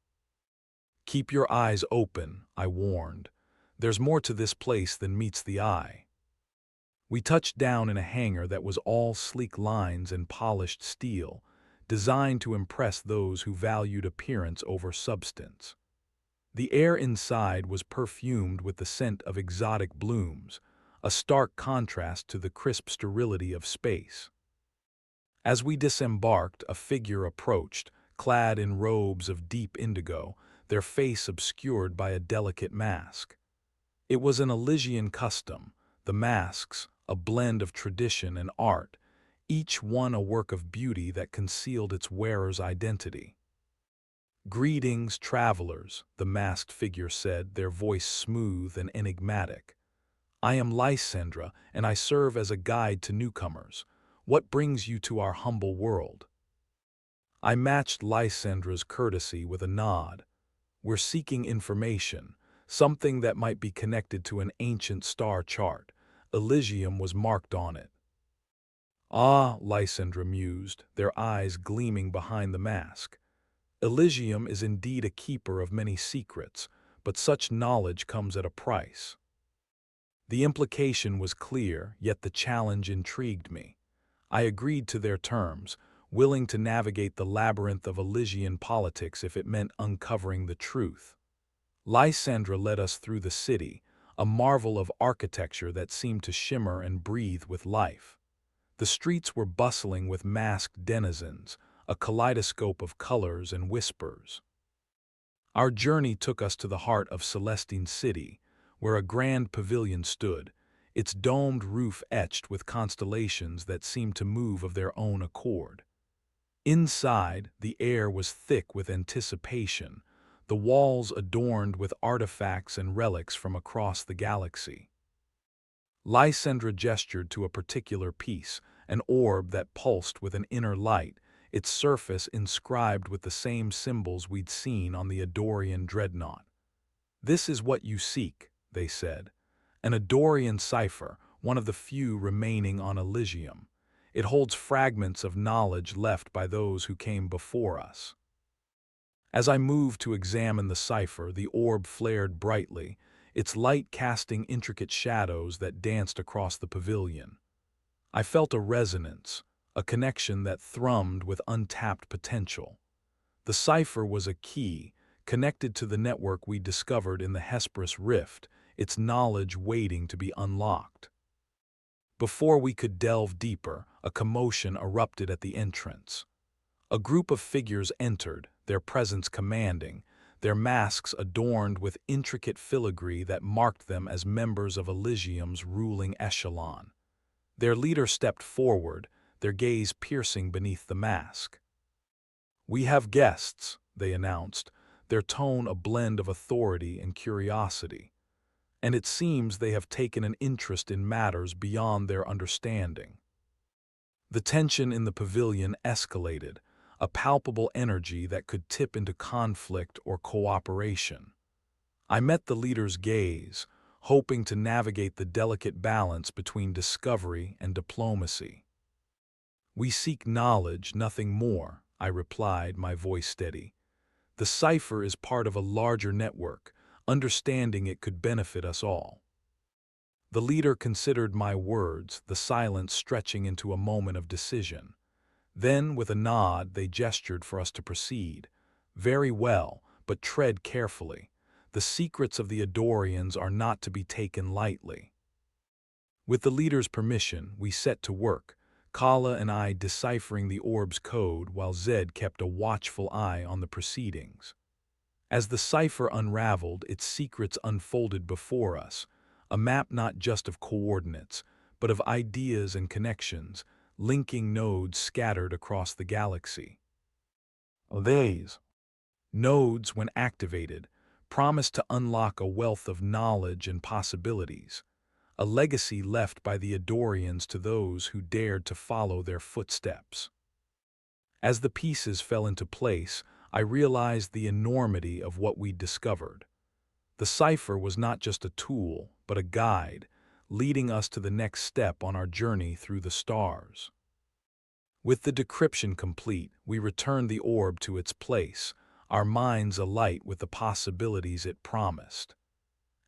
"Keep your eyes open," I warned. "There's more to this place than meets the eye." We touched down in a hangar that was all sleek lines and polished steel, designed to impress those who valued appearance over substance. The air inside was perfumed with the scent of exotic blooms, a stark contrast to the crisp sterility of space. As we disembarked, a figure approached, clad in robes of deep indigo, their face obscured by a delicate mask. It was an Elysian custom, the masks, a blend of tradition and art, each one a work of beauty that concealed its wearer's identity. "Greetings, travelers," the masked figure said, their voice smooth and enigmatic. "I am Lysandra, and I serve as a guide to newcomers. What brings you to our humble world?" I matched Lysandra's courtesy with a nod. "We're seeking information, something that might be connected to an ancient star chart. Elysium was marked on it." "Ah," Lysandra mused, their eyes gleaming behind the mask. "Elysium is indeed a keeper of many secrets, but such knowledge comes at a price." The implication was clear, yet the challenge intrigued me. I agreed to their terms, willing to navigate the labyrinth of Elysian politics if it meant uncovering the truth. Lysandra led us through the city, a marvel of architecture that seemed to shimmer and breathe with life. The streets were bustling with masked denizens, a kaleidoscope of colors and whispers. Our journey took us to the heart of Celestine City, where a grand pavilion stood, its domed roof etched with constellations that seemed to move of their own accord. Inside, the air was thick with anticipation, the walls adorned with artifacts and relics from across the galaxy. Lysandra gestured to a particular piece, an orb that pulsed with an inner light, its surface inscribed with the same symbols we'd seen on the Adorian dreadnought. "This is what you seek," they said. "An Adorian cipher, one of the few remaining on Elysium. It holds fragments of knowledge left by those who came before us." As I moved to examine the cipher, the orb flared brightly, its light casting intricate shadows that danced across the pavilion. I felt a resonance, a connection that thrummed with untapped potential. The cipher was a key, connected to the network we discovered in the Hesperus Rift, its knowledge waiting to be unlocked. Before we could delve deeper, a commotion erupted at the entrance. A group of figures entered, their presence commanding, their masks adorned with intricate filigree that marked them as members of Elysium's ruling echelon. Their leader stepped forward, their gaze piercing beneath the mask. "We have guests," they announced, their tone a blend of authority and curiosity. "And it seems they have taken an interest in matters beyond their understanding." The tension in the pavilion escalated, a palpable energy that could tip into conflict or cooperation. I met the leader's gaze, hoping to navigate the delicate balance between discovery and diplomacy. "We seek knowledge, nothing more," I replied, my voice steady. "The cipher is part of a larger network. Understanding it could benefit us all." The leader considered my words, the silence stretching into a moment of decision. Then, with a nod, they gestured for us to proceed. "Very well, but tread carefully. The secrets of the Adorians are not to be taken lightly." With the leader's permission, we set to work, Kala and I deciphering the orb's code while Zed kept a watchful eye on the proceedings. As the cipher unraveled, its secrets unfolded before us, a map not just of coordinates, but of ideas and connections, linking nodes scattered across the galaxy. "These," Nodes, when activated, promise to unlock a wealth of knowledge and possibilities, a legacy left by the Adorians to those who dared to follow their footsteps. As the pieces fell into place, I realized the enormity of what we'd discovered. The cipher was not just a tool, but a guide, leading us to the next step on our journey through the stars. With the decryption complete, we returned the orb to its place, our minds alight with the possibilities it promised.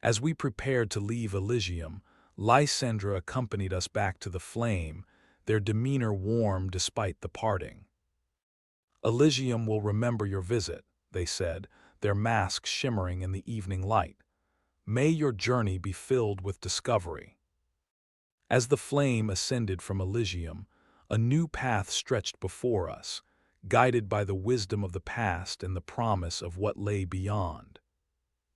As we prepared to leave Elysium, Lysandra accompanied us back to the flame, their demeanor warm despite the parting. "Elysium will remember your visit," they said, their masks shimmering in the evening light. "May your journey be filled with discovery." As the flame ascended from Elysium, a new path stretched before us, guided by the wisdom of the past and the promise of what lay beyond.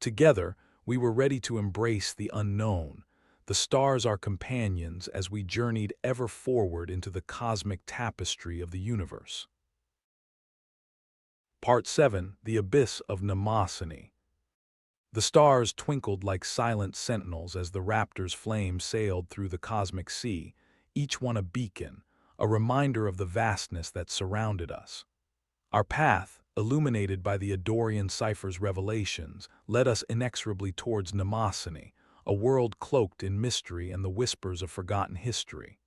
Together, we were ready to embrace the unknown, the stars our companions as we journeyed ever forward into the cosmic tapestry of the universe. Part 7. The Abyss of Mnemosyne. The stars twinkled like silent sentinels as the Raptor's flame sailed through the cosmic sea, each one a beacon, a reminder of the vastness that surrounded us. Our path, illuminated by the Adorian cipher's revelations, led us inexorably towards Mnemosyne, a world cloaked in mystery and the whispers of forgotten history.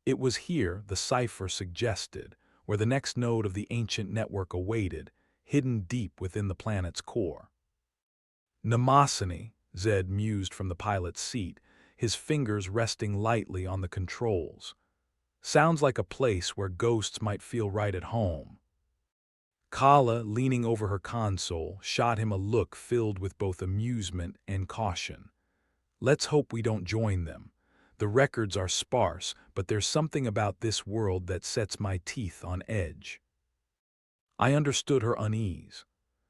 It was here, the cipher suggested, where the next node of the ancient network awaited, hidden deep within the planet's core. Mnemosyne, Zed mused from the pilot's seat, his fingers resting lightly on the controls. Sounds like a place where ghosts might feel right at home. Kala, leaning over her console, shot him a look filled with both amusement and caution. "Let's hope we don't join them. The records are sparse, but there's something about this world that sets my teeth on edge." I understood her unease.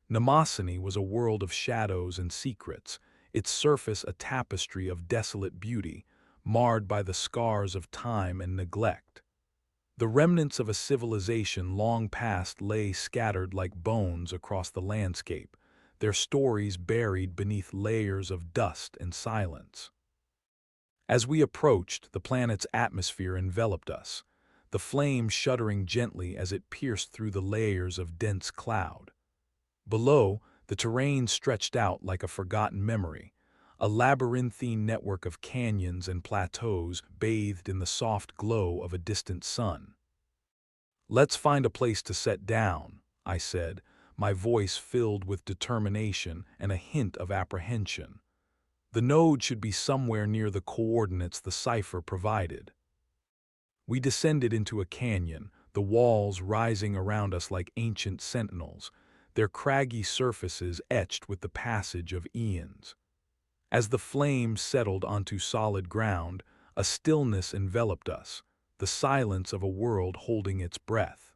Mnemosyne was a world of shadows and secrets, its surface a tapestry of desolate beauty, marred by the scars of time and neglect. The remnants of a civilization long past lay scattered like bones across the landscape, their stories buried beneath layers of dust and silence. As we approached, the planet's atmosphere enveloped us, the flame shuddering gently as it pierced through the layers of dense cloud. Below, the terrain stretched out like a forgotten memory, a labyrinthine network of canyons and plateaus bathed in the soft glow of a distant sun. "Let's find a place to set down," I said, my voice filled with determination and a hint of apprehension. The node should be somewhere near the coordinates the cipher provided. We descended into a canyon, the walls rising around us like ancient sentinels, their craggy surfaces etched with the passage of eons. As the flame settled onto solid ground, a stillness enveloped us, the silence of a world holding its breath.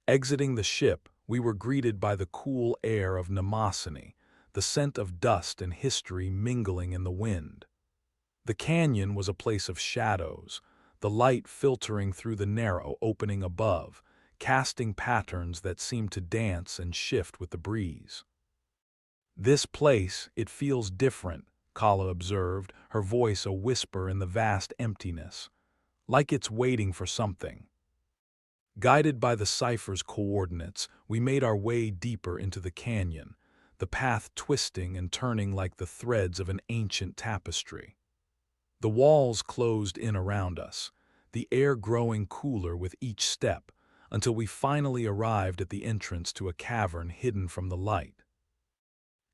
Exiting the ship, we were greeted by the cool air of Mnemosyne, the scent of dust and history mingling in the wind. The canyon was a place of shadows, the light filtering through the narrow opening above, casting patterns that seemed to dance and shift with the breeze. "This place, it feels different," Kala observed, her voice a whisper in the vast emptiness. "Like it's waiting for something." Guided by the cipher's coordinates, we made our way deeper into the canyon, the path twisting and turning like the threads of an ancient tapestry. The walls closed in around us, the air growing cooler with each step, until we finally arrived at the entrance to a cavern hidden from the light.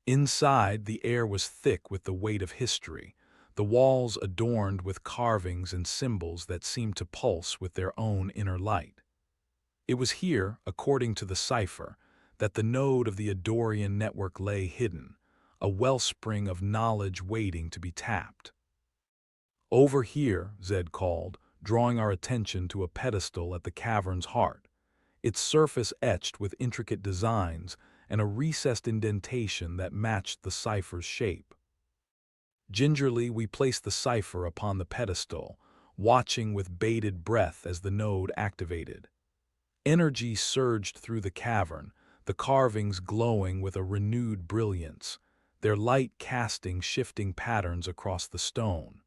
Inside, the air was thick with the weight of history, the walls adorned with carvings and symbols that seemed to pulse with their own inner light. It was here, according to the cipher, that the node of the Adorian network lay hidden, a wellspring of knowledge waiting to be tapped. "Over here," Zed called, drawing our attention to a pedestal at the cavern's heart, its surface etched with intricate designs and a recessed indentation that matched the cipher's shape. Gingerly, we placed the cipher upon the pedestal, watching with bated breath as the node activated. Energy surged through the cavern, the carvings glowing with a renewed brilliance, their light casting shifting patterns across the stone.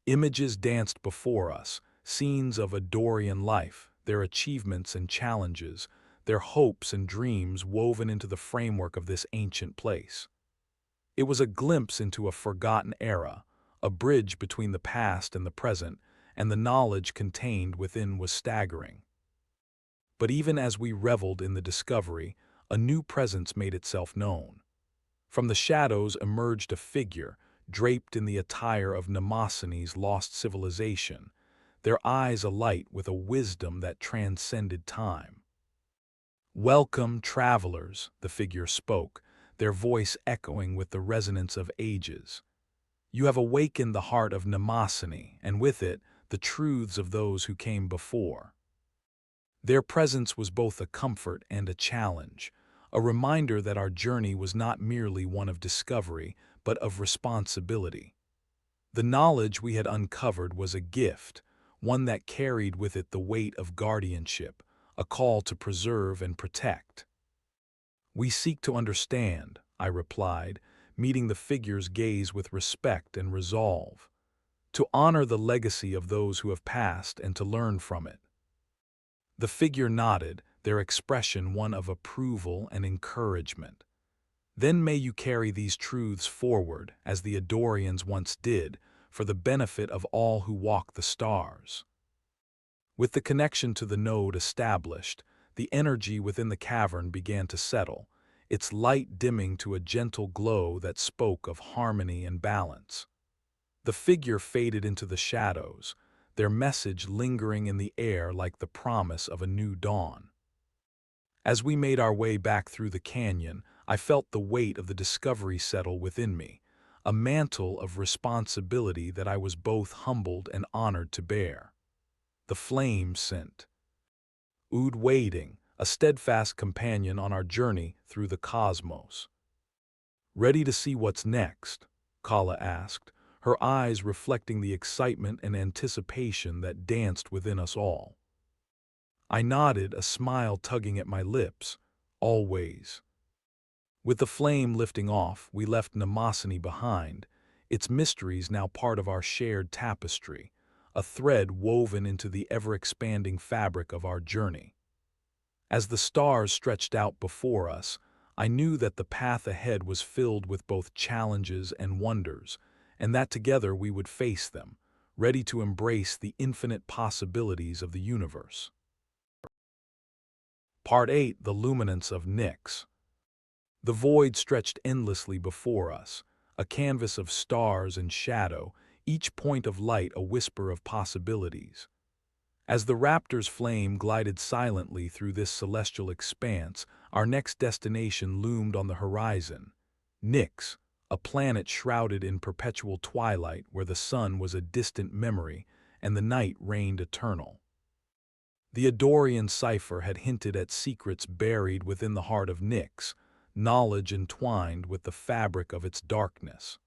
Images danced before us, scenes of Adorian life, their achievements and challenges, their hopes and dreams woven into the framework of this ancient place. It was a glimpse into a forgotten era, a bridge between the past and the present, and the knowledge contained within was staggering. But even as we reveled in the discovery, a new presence made itself known. From the shadows emerged a figure, draped in the attire of Mnemosyne's lost civilization, their eyes alight with a wisdom that transcended time. "Welcome, travelers," the figure spoke, their voice echoing with the resonance of ages. "You have awakened the heart of Mnemosyne, and with it, the truths of those who came before." Their presence was both a comfort and a challenge, a reminder that our journey was not merely one of discovery, but of responsibility. The knowledge we had uncovered was a gift, one that carried with it the weight of guardianship, a call to preserve and protect. "We seek to understand," I replied, meeting the figure's gaze with respect and resolve. "To honor the legacy of those who have passed and to learn from it." The figure nodded, their expression one of approval and encouragement. "Then may you carry these truths forward, as the Adorians once did, for the benefit of all who walk the stars." With the connection to the node established, the energy within the cavern began to settle, its light dimming to a gentle glow that spoke of harmony and balance. The figure faded into the shadows, their message lingering in the air like the promise of a new dawn. As we made our way back through the canyon, I felt the weight of the discovery settle within me, a mantle of responsibility that I was both humbled and honored to bear. The flame sent Ood waiting, a steadfast companion on our journey through the cosmos. "Ready to see what's next?" Kala asked, her eyes reflecting the excitement and anticipation that danced within us all. I nodded, a smile tugging at my lips. "Always." With the flame lifting off, we left Mnemosyne behind, its mysteries now part of our shared tapestry, a thread woven into the ever-expanding fabric of our journey. As the stars stretched out before us, I knew that the path ahead was filled with both challenges and wonders, and that together we would face them, ready to embrace the infinite possibilities of the universe. Part 8: The Luminance of Nyx. The void stretched endlessly before us, a canvas of stars and shadow, each point of light a whisper of possibilities. As the Raptor's flame glided silently through this celestial expanse, our next destination loomed on the horizon. Nyx, a planet shrouded in perpetual twilight where the sun was a distant memory and the night reigned eternal. The Adorian cipher had hinted at secrets buried within the heart of Nyx, knowledge entwined with the fabric of its darkness.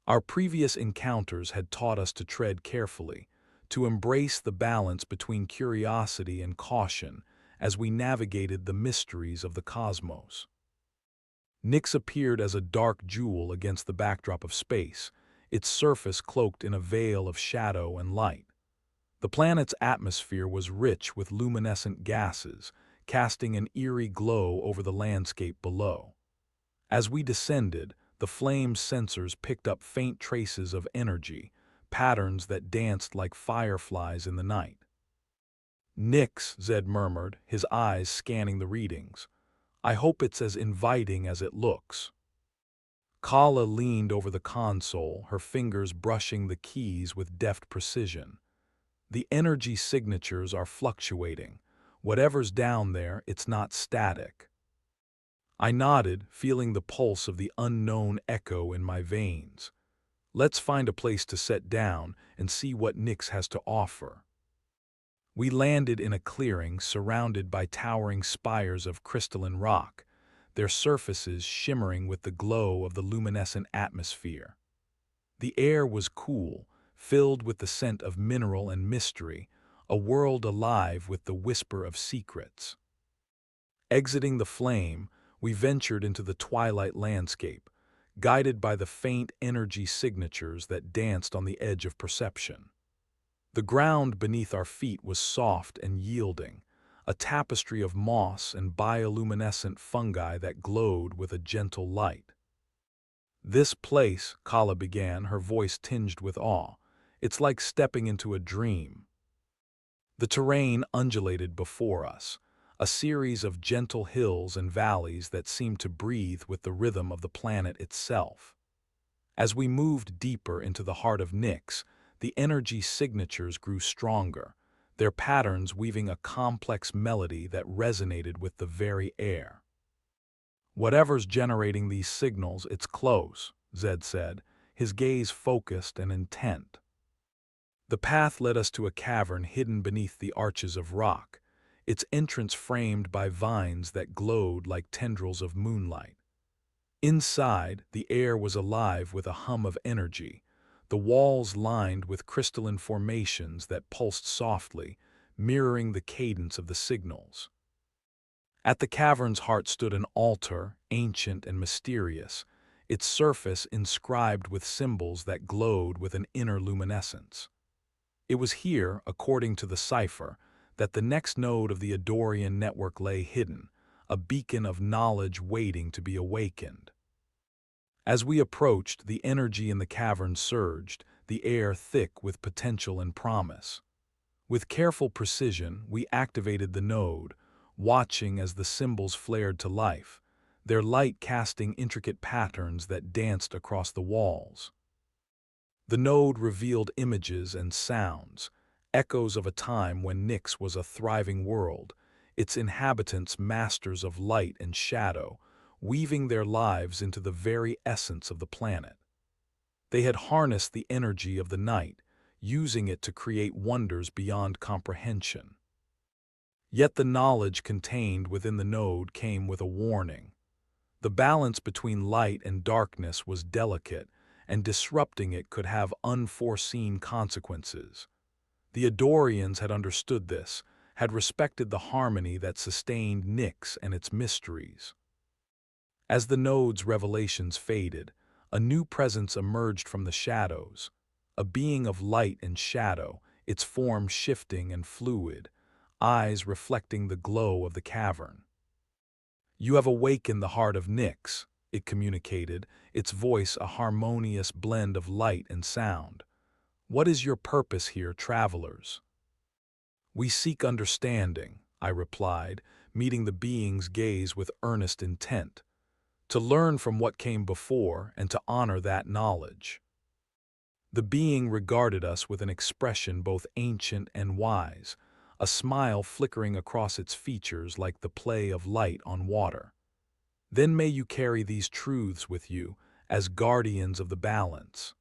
Our previous encounters had taught us to tread carefully, to embrace the balance between curiosity and caution as we navigated the mysteries of the cosmos. Nyx appeared as a dark jewel against the backdrop of space, its surface cloaked in a veil of shadow and light. The planet's atmosphere was rich with luminescent gases, casting an eerie glow over the landscape below. As we descended, the flame's sensors picked up faint traces of energy, patterns that danced like fireflies in the night. "Nyx," Zed murmured, his eyes scanning the readings. "I hope it's as inviting as it looks." Kala leaned over the console, her fingers brushing the keys with deft precision. "The energy signatures are fluctuating. Whatever's down there, it's not static." I nodded, feeling the pulse of the unknown echo in my veins. "Let's find a place to set down and see what Nyx has to offer." We landed in a clearing surrounded by towering spires of crystalline rock, their surfaces shimmering with the glow of the luminescent atmosphere. The air was cool, filled with the scent of mineral and mystery, a world alive with the whisper of secrets. Exiting the flame, we ventured into the twilight landscape, guided by the faint energy signatures that danced on the edge of perception. The ground beneath our feet was soft and yielding, a tapestry of moss and bioluminescent fungi that glowed with a gentle light. "This place," Kala began, her voice tinged with awe, "it's like stepping into a dream." The terrain undulated before us, a series of gentle hills and valleys that seemed to breathe with the rhythm of the planet itself. As we moved deeper into the heart of Nyx, the energy signatures grew stronger, their patterns weaving a complex melody that resonated with the very air. "Whatever's generating these signals, it's close," Zed said, his gaze focused and intent. The path led us to a cavern hidden beneath the arches of rock, its entrance framed by vines that glowed like tendrils of moonlight. Inside, the air was alive with a hum of energy, the walls lined with crystalline formations that pulsed softly, mirroring the cadence of the signals. At the cavern's heart stood an altar, ancient and mysterious, its surface inscribed with symbols that glowed with an inner luminescence. It was here, according to the cipher, that the next node of the Adorian network lay hidden, a beacon of knowledge waiting to be awakened. As we approached, the energy in the cavern surged, the air thick with potential and promise. With careful precision, we activated the node, watching as the symbols flared to life, their light casting intricate patterns that danced across the walls. The node revealed images and sounds, echoes of a time when Nyx was a thriving world, its inhabitants masters of light and shadow, weaving their lives into the very essence of the planet. They had harnessed the energy of the night, using it to create wonders beyond comprehension. Yet the knowledge contained within the node came with a warning. The balance between light and darkness was delicate, and disrupting it could have unforeseen consequences. The Adorians had understood this, had respected the harmony that sustained Nyx and its mysteries. As the node's revelations faded, a new presence emerged from the shadows, a being of light and shadow, its form shifting and fluid, eyes reflecting the glow of the cavern. "You have awakened the heart of Nyx," it communicated, its voice a harmonious blend of light and sound. "What is your purpose here, travelers?" "We seek understanding," I replied, meeting the being's gaze with earnest intent, "to learn from what came before and to honor that knowledge." The being regarded us with an expression both ancient and wise, a smile flickering across its features like the play of light on water. "Then may you carry these truths with you as guardians of the balance."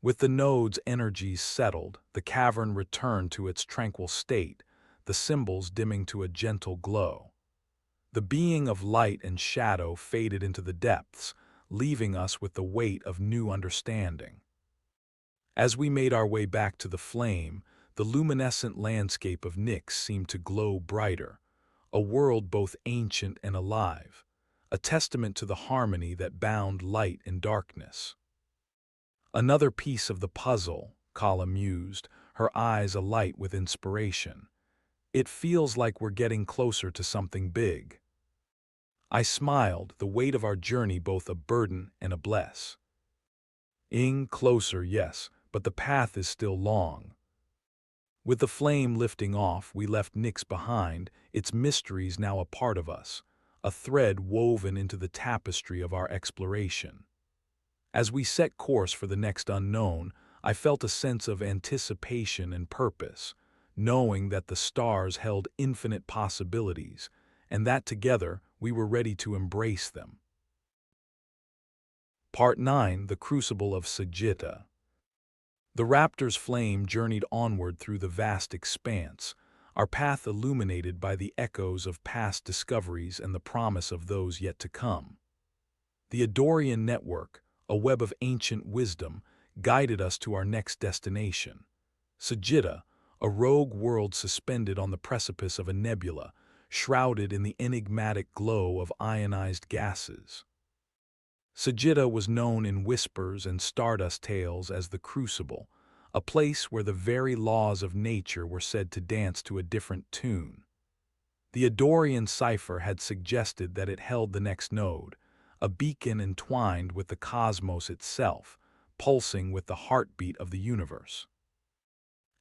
With the node's energies settled, the cavern returned to its tranquil state, the symbols dimming to a gentle glow. The being of light and shadow faded into the depths, leaving us with the weight of new understanding. As we made our way back to the flame, the luminescent landscape of Nyx seemed to glow brighter, a world both ancient and alive, a testament to the harmony that bound light and darkness. "Another piece of the puzzle," Kala mused, her eyes alight with inspiration. "It feels like we're getting closer to something big." I smiled, the weight of our journey both a burden and a bless. Closer, yes, but the path is still long." With the flame lifting off, we left Nyx behind, its mysteries now a part of us, a thread woven into the tapestry of our exploration. As we set course for the next unknown, I felt a sense of anticipation and purpose, knowing that the stars held infinite possibilities, and that together we were ready to embrace them. Part 9: The Crucible of Sagitta. The Raptor's flame journeyed onward through the vast expanse, our path illuminated by the echoes of past discoveries and the promise of those yet to come. The Adorian network, a web of ancient wisdom, guided us to our next destination. Sagitta, a rogue world suspended on the precipice of a nebula, shrouded in the enigmatic glow of ionized gases. Sagitta was known in whispers and stardust tales as the Crucible, a place where the very laws of nature were said to dance to a different tune. The Adorian cipher had suggested that it held the next node, a beacon entwined with the cosmos itself, pulsing with the heartbeat of the universe.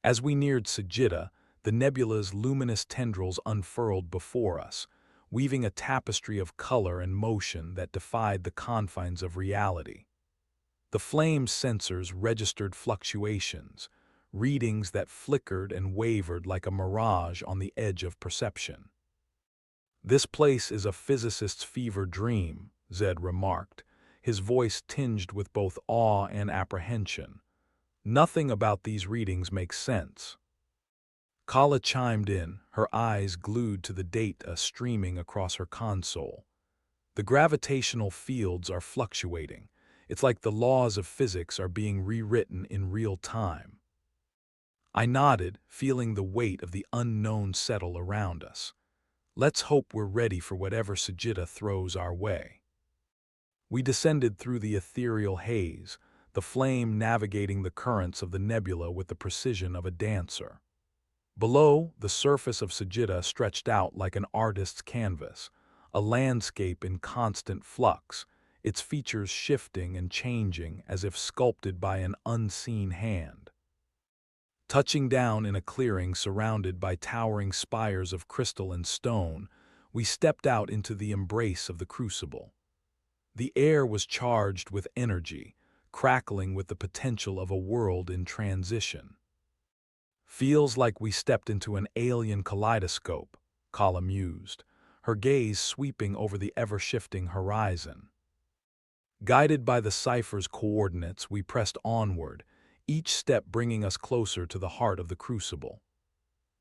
As we neared Sagitta, the nebula's luminous tendrils unfurled before us, weaving a tapestry of color and motion that defied the confines of reality. The flame's sensors registered fluctuations, readings that flickered and wavered like a mirage on the edge of perception. "This place is a physicist's fever dream," Zed remarked, his voice tinged with both awe and apprehension. "Nothing about these readings makes sense." Kala chimed in, her eyes glued to the data streaming across her console. "The gravitational fields are fluctuating. It's like the laws of physics are being rewritten in real time." I nodded, feeling the weight of the unknown settle around us. Let's hope we're ready for whatever Sagitta throws our way. We descended through the ethereal haze, the flame navigating the currents of the nebula with the precision of a dancer. Below, the surface of Sagitta stretched out like an artist's canvas, a landscape in constant flux, its features shifting and changing as if sculpted by an unseen hand. Touching down in a clearing surrounded by towering spires of crystal and stone, we stepped out into the embrace of the Crucible. The air was charged with energy, crackling with the potential of a world in transition. "Feels like we stepped into an alien kaleidoscope," Kala mused, her gaze sweeping over the ever-shifting horizon. Guided by the cipher's coordinates, we pressed onward, each step bringing us closer to the heart of the Crucible.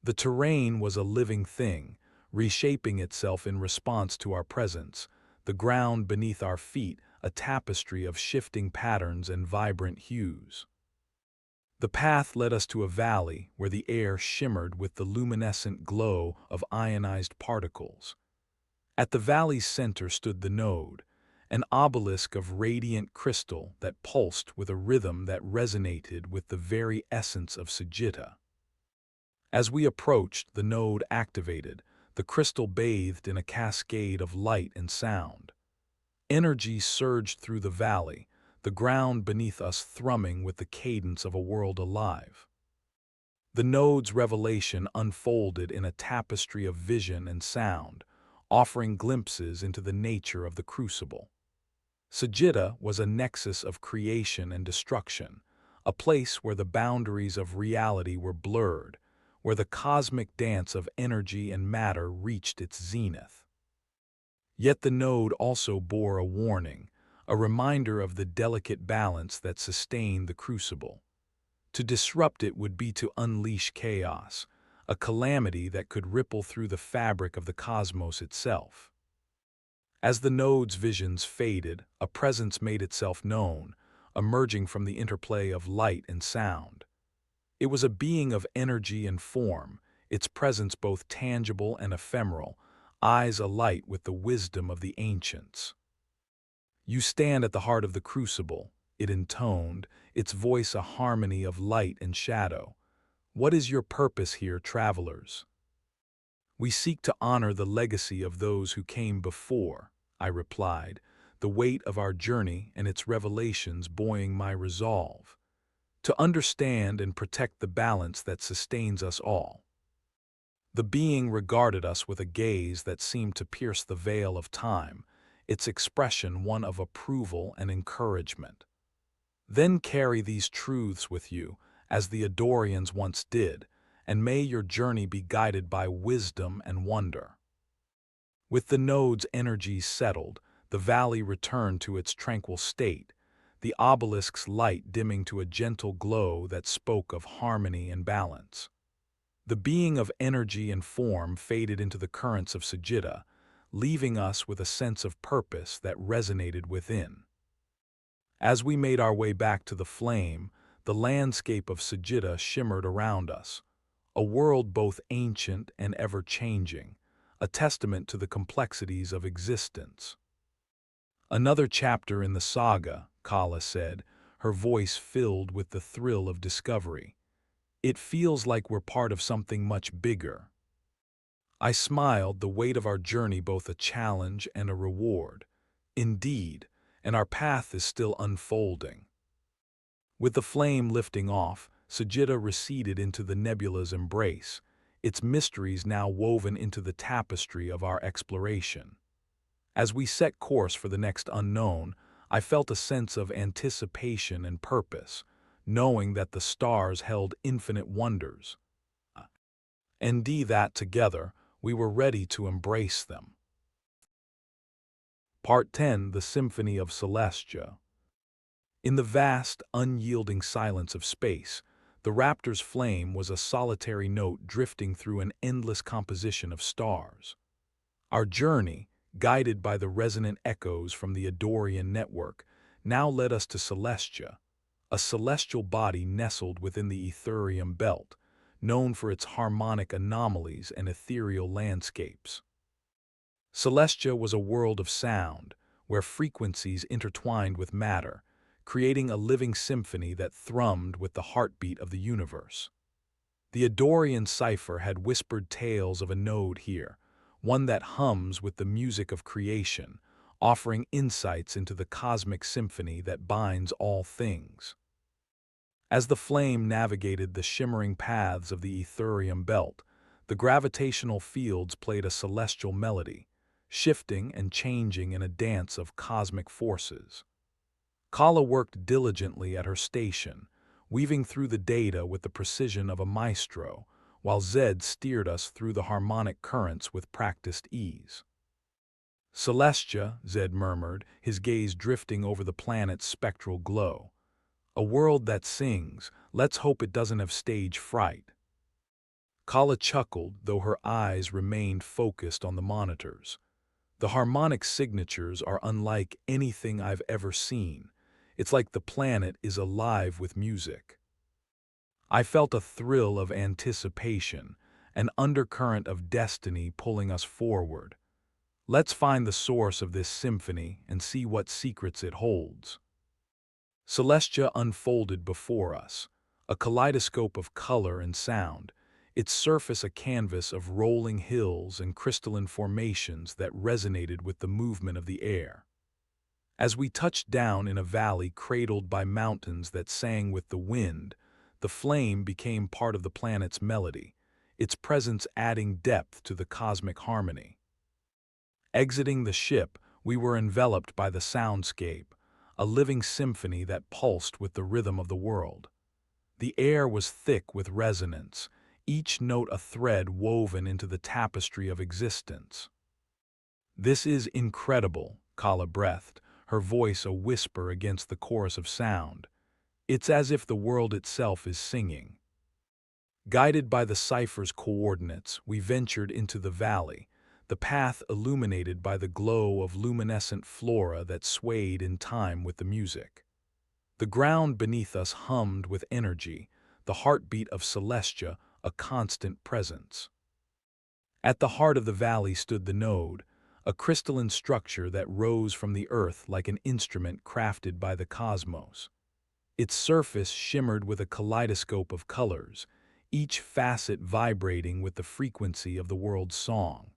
The terrain was a living thing, reshaping itself in response to our presence, the ground beneath our feet a tapestry of shifting patterns and vibrant hues. The path led us to a valley where the air shimmered with the luminescent glow of ionized particles. At the valley's center stood the node, an obelisk of radiant crystal that pulsed with a rhythm that resonated with the very essence of Sagitta. As we approached, the node activated, the crystal bathed in a cascade of light and sound. Energy surged through the valley, the ground beneath us thrumming with the cadence of a world alive. The node's revelation unfolded in a tapestry of vision and sound, offering glimpses into the nature of the Crucible. Sagitta was a nexus of creation and destruction, a place where the boundaries of reality were blurred, where the cosmic dance of energy and matter reached its zenith. Yet the node also bore a warning, a reminder of the delicate balance that sustained the Crucible. To disrupt it would be to unleash chaos, a calamity that could ripple through the fabric of the cosmos itself. As the node's visions faded, a presence made itself known, emerging from the interplay of light and sound. It was a being of energy and form, its presence both tangible and ephemeral, eyes alight with the wisdom of the ancients. "You stand at the heart of the Crucible," it intoned, its voice a harmony of light and shadow. "What is your purpose here, travelers?" "We seek to honor the legacy of those who came before," I replied, the weight of our journey and its revelations buoying my resolve. "To understand and protect the balance that sustains us all." The being regarded us with a gaze that seemed to pierce the veil of time, its expression one of approval and encouragement. "Then carry these truths with you, as the Adorians once did, and may your journey be guided by wisdom and wonder." With the node's energies settled, the valley returned to its tranquil state, the obelisk's light dimming to a gentle glow that spoke of harmony and balance. The being of energy and form faded into the currents of Sagitta, leaving us with a sense of purpose that resonated within. As we made our way back to the flame, the landscape of Sagitta shimmered around us, a world both ancient and ever-changing, a testament to the complexities of existence. "Another chapter in the saga," Kala said, her voice filled with the thrill of discovery. "It feels like we're part of something much bigger." I smiled, the weight of our journey both a challenge and a reward. Indeed, and our path is still unfolding. With the flame lifting off, Sagitta receded into the nebula's embrace, its mysteries now woven into the tapestry of our exploration. As we set course for the next unknown, I felt a sense of anticipation and purpose, knowing that the stars held infinite wonders. And that together, we were ready to embrace them. Part 10: The Symphony of Celestia. In the vast, unyielding silence of space, the Raptor's flame was a solitary note drifting through an endless composition of stars. Our journey, guided by the resonant echoes from the Adorian network, now led us to Celestia, a celestial body nestled within the Etherium belt, known for its harmonic anomalies and ethereal landscapes. Celestia was a world of sound, where frequencies intertwined with matter, creating a living symphony that thrummed with the heartbeat of the universe. The Adorian cipher had whispered tales of a node here, one that hums with the music of creation, offering insights into the cosmic symphony that binds all things. As the flame navigated the shimmering paths of the Etherium belt, the gravitational fields played a celestial melody, shifting and changing in a dance of cosmic forces. Kala worked diligently at her station, weaving through the data with the precision of a maestro, while Zed steered us through the harmonic currents with practiced ease. "Celestia," Zed murmured, his gaze drifting over the planet's spectral glow. "A world that sings, let's hope it doesn't have stage fright." Kala chuckled, though her eyes remained focused on the monitors. "The harmonic signatures are unlike anything I've ever seen. It's like the planet is alive with music." I felt a thrill of anticipation, an undercurrent of destiny pulling us forward. Let's find the source of this symphony and see what secrets it holds. Celestia unfolded before us, a kaleidoscope of color and sound, its surface a canvas of rolling hills and crystalline formations that resonated with the movement of the air. As we touched down in a valley cradled by mountains that sang with the wind, the flame became part of the planet's melody, its presence adding depth to the cosmic harmony. Exiting the ship, we were enveloped by the soundscape, a living symphony that pulsed with the rhythm of the world. The air was thick with resonance, each note a thread woven into the tapestry of existence. "This is incredible," Kala breathed, her voice a whisper against the chorus of sound. "It's as if the world itself is singing." Guided by the cipher's coordinates, we ventured into the valley, the path illuminated by the glow of luminescent flora that swayed in time with the music. The ground beneath us hummed with energy, the heartbeat of Celestia a constant presence. At the heart of the valley stood the node, a crystalline structure that rose from the earth like an instrument crafted by the cosmos. Its surface shimmered with a kaleidoscope of colors, each facet vibrating with the frequency of the world's song.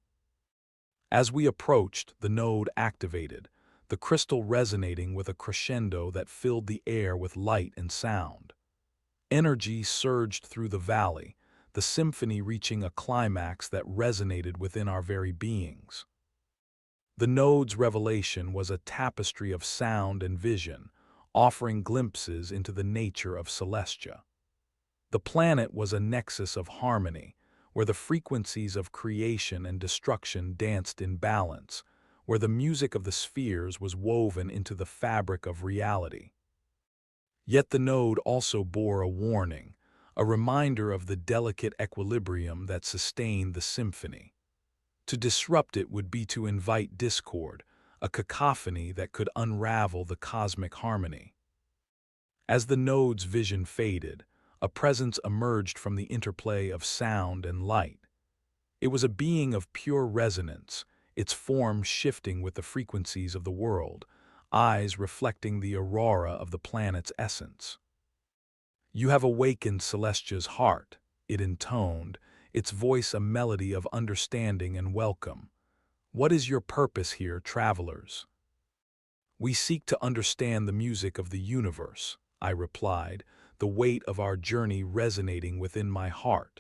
As we approached, the node activated, the crystal resonating with a crescendo that filled the air with light and sound. Energy surged through the valley, the symphony reaching a climax that resonated within our very beings. The node's revelation was a tapestry of sound and vision, offering glimpses into the nature of Celestia. The planet was a nexus of harmony, where the frequencies of creation and destruction danced in balance, where the music of the spheres was woven into the fabric of reality. Yet the node also bore a warning, a reminder of the delicate equilibrium that sustained the symphony. To disrupt it would be to invite discord, a cacophony that could unravel the cosmic harmony. As the node's vision faded, a presence emerged from the interplay of sound and light. It was a being of pure resonance, its form shifting with the frequencies of the world, eyes reflecting the aurora of the planet's essence. "You have awakened Celestia's heart," it intoned, its voice a melody of understanding and welcome. "What is your purpose here, travelers?" "We seek to understand the music of the universe," I replied, the weight of our journey resonating within my heart.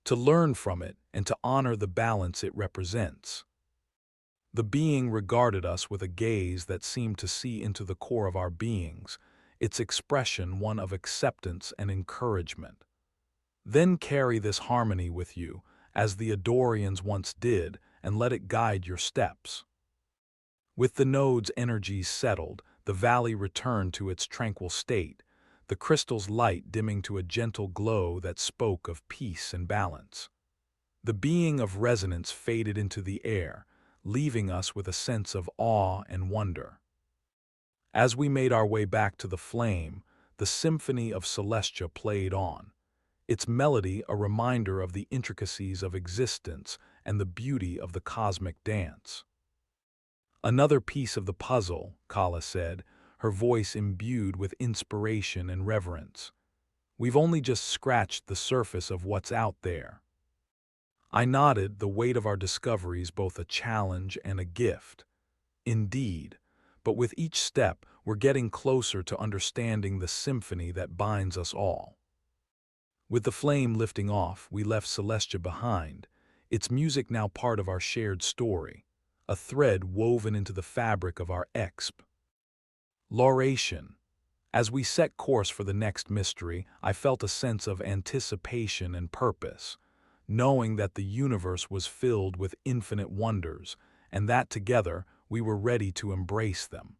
"To learn from it and to honor the balance it represents." The being regarded us with a gaze that seemed to see into the core of our beings, its expression one of acceptance and encouragement. "Then carry this harmony with you, as the Adorians once did, and let it guide your steps." With the node's energies settled, the valley returned to its tranquil state, the crystal's light dimming to a gentle glow that spoke of peace and balance. The being of resonance faded into the air, leaving us with a sense of awe and wonder. As we made our way back to the flame, the symphony of Celestia played on, its melody a reminder of the intricacies of existence and the beauty of the cosmic dance. "Another piece of the puzzle," Kala said, her voice imbued with inspiration and reverence. "We've only just scratched the surface of what's out there." I nodded, the weight of our discoveries both a challenge and a gift. "Indeed, but with each step we're getting closer to understanding the symphony that binds us all." With the flame lifting off, we left Celestia behind, its music now part of our shared story, a thread woven into the fabric of our exploration. As we set course for the next mystery, I felt a sense of anticipation and purpose, knowing that the universe was filled with infinite wonders, and that together we were ready to embrace them.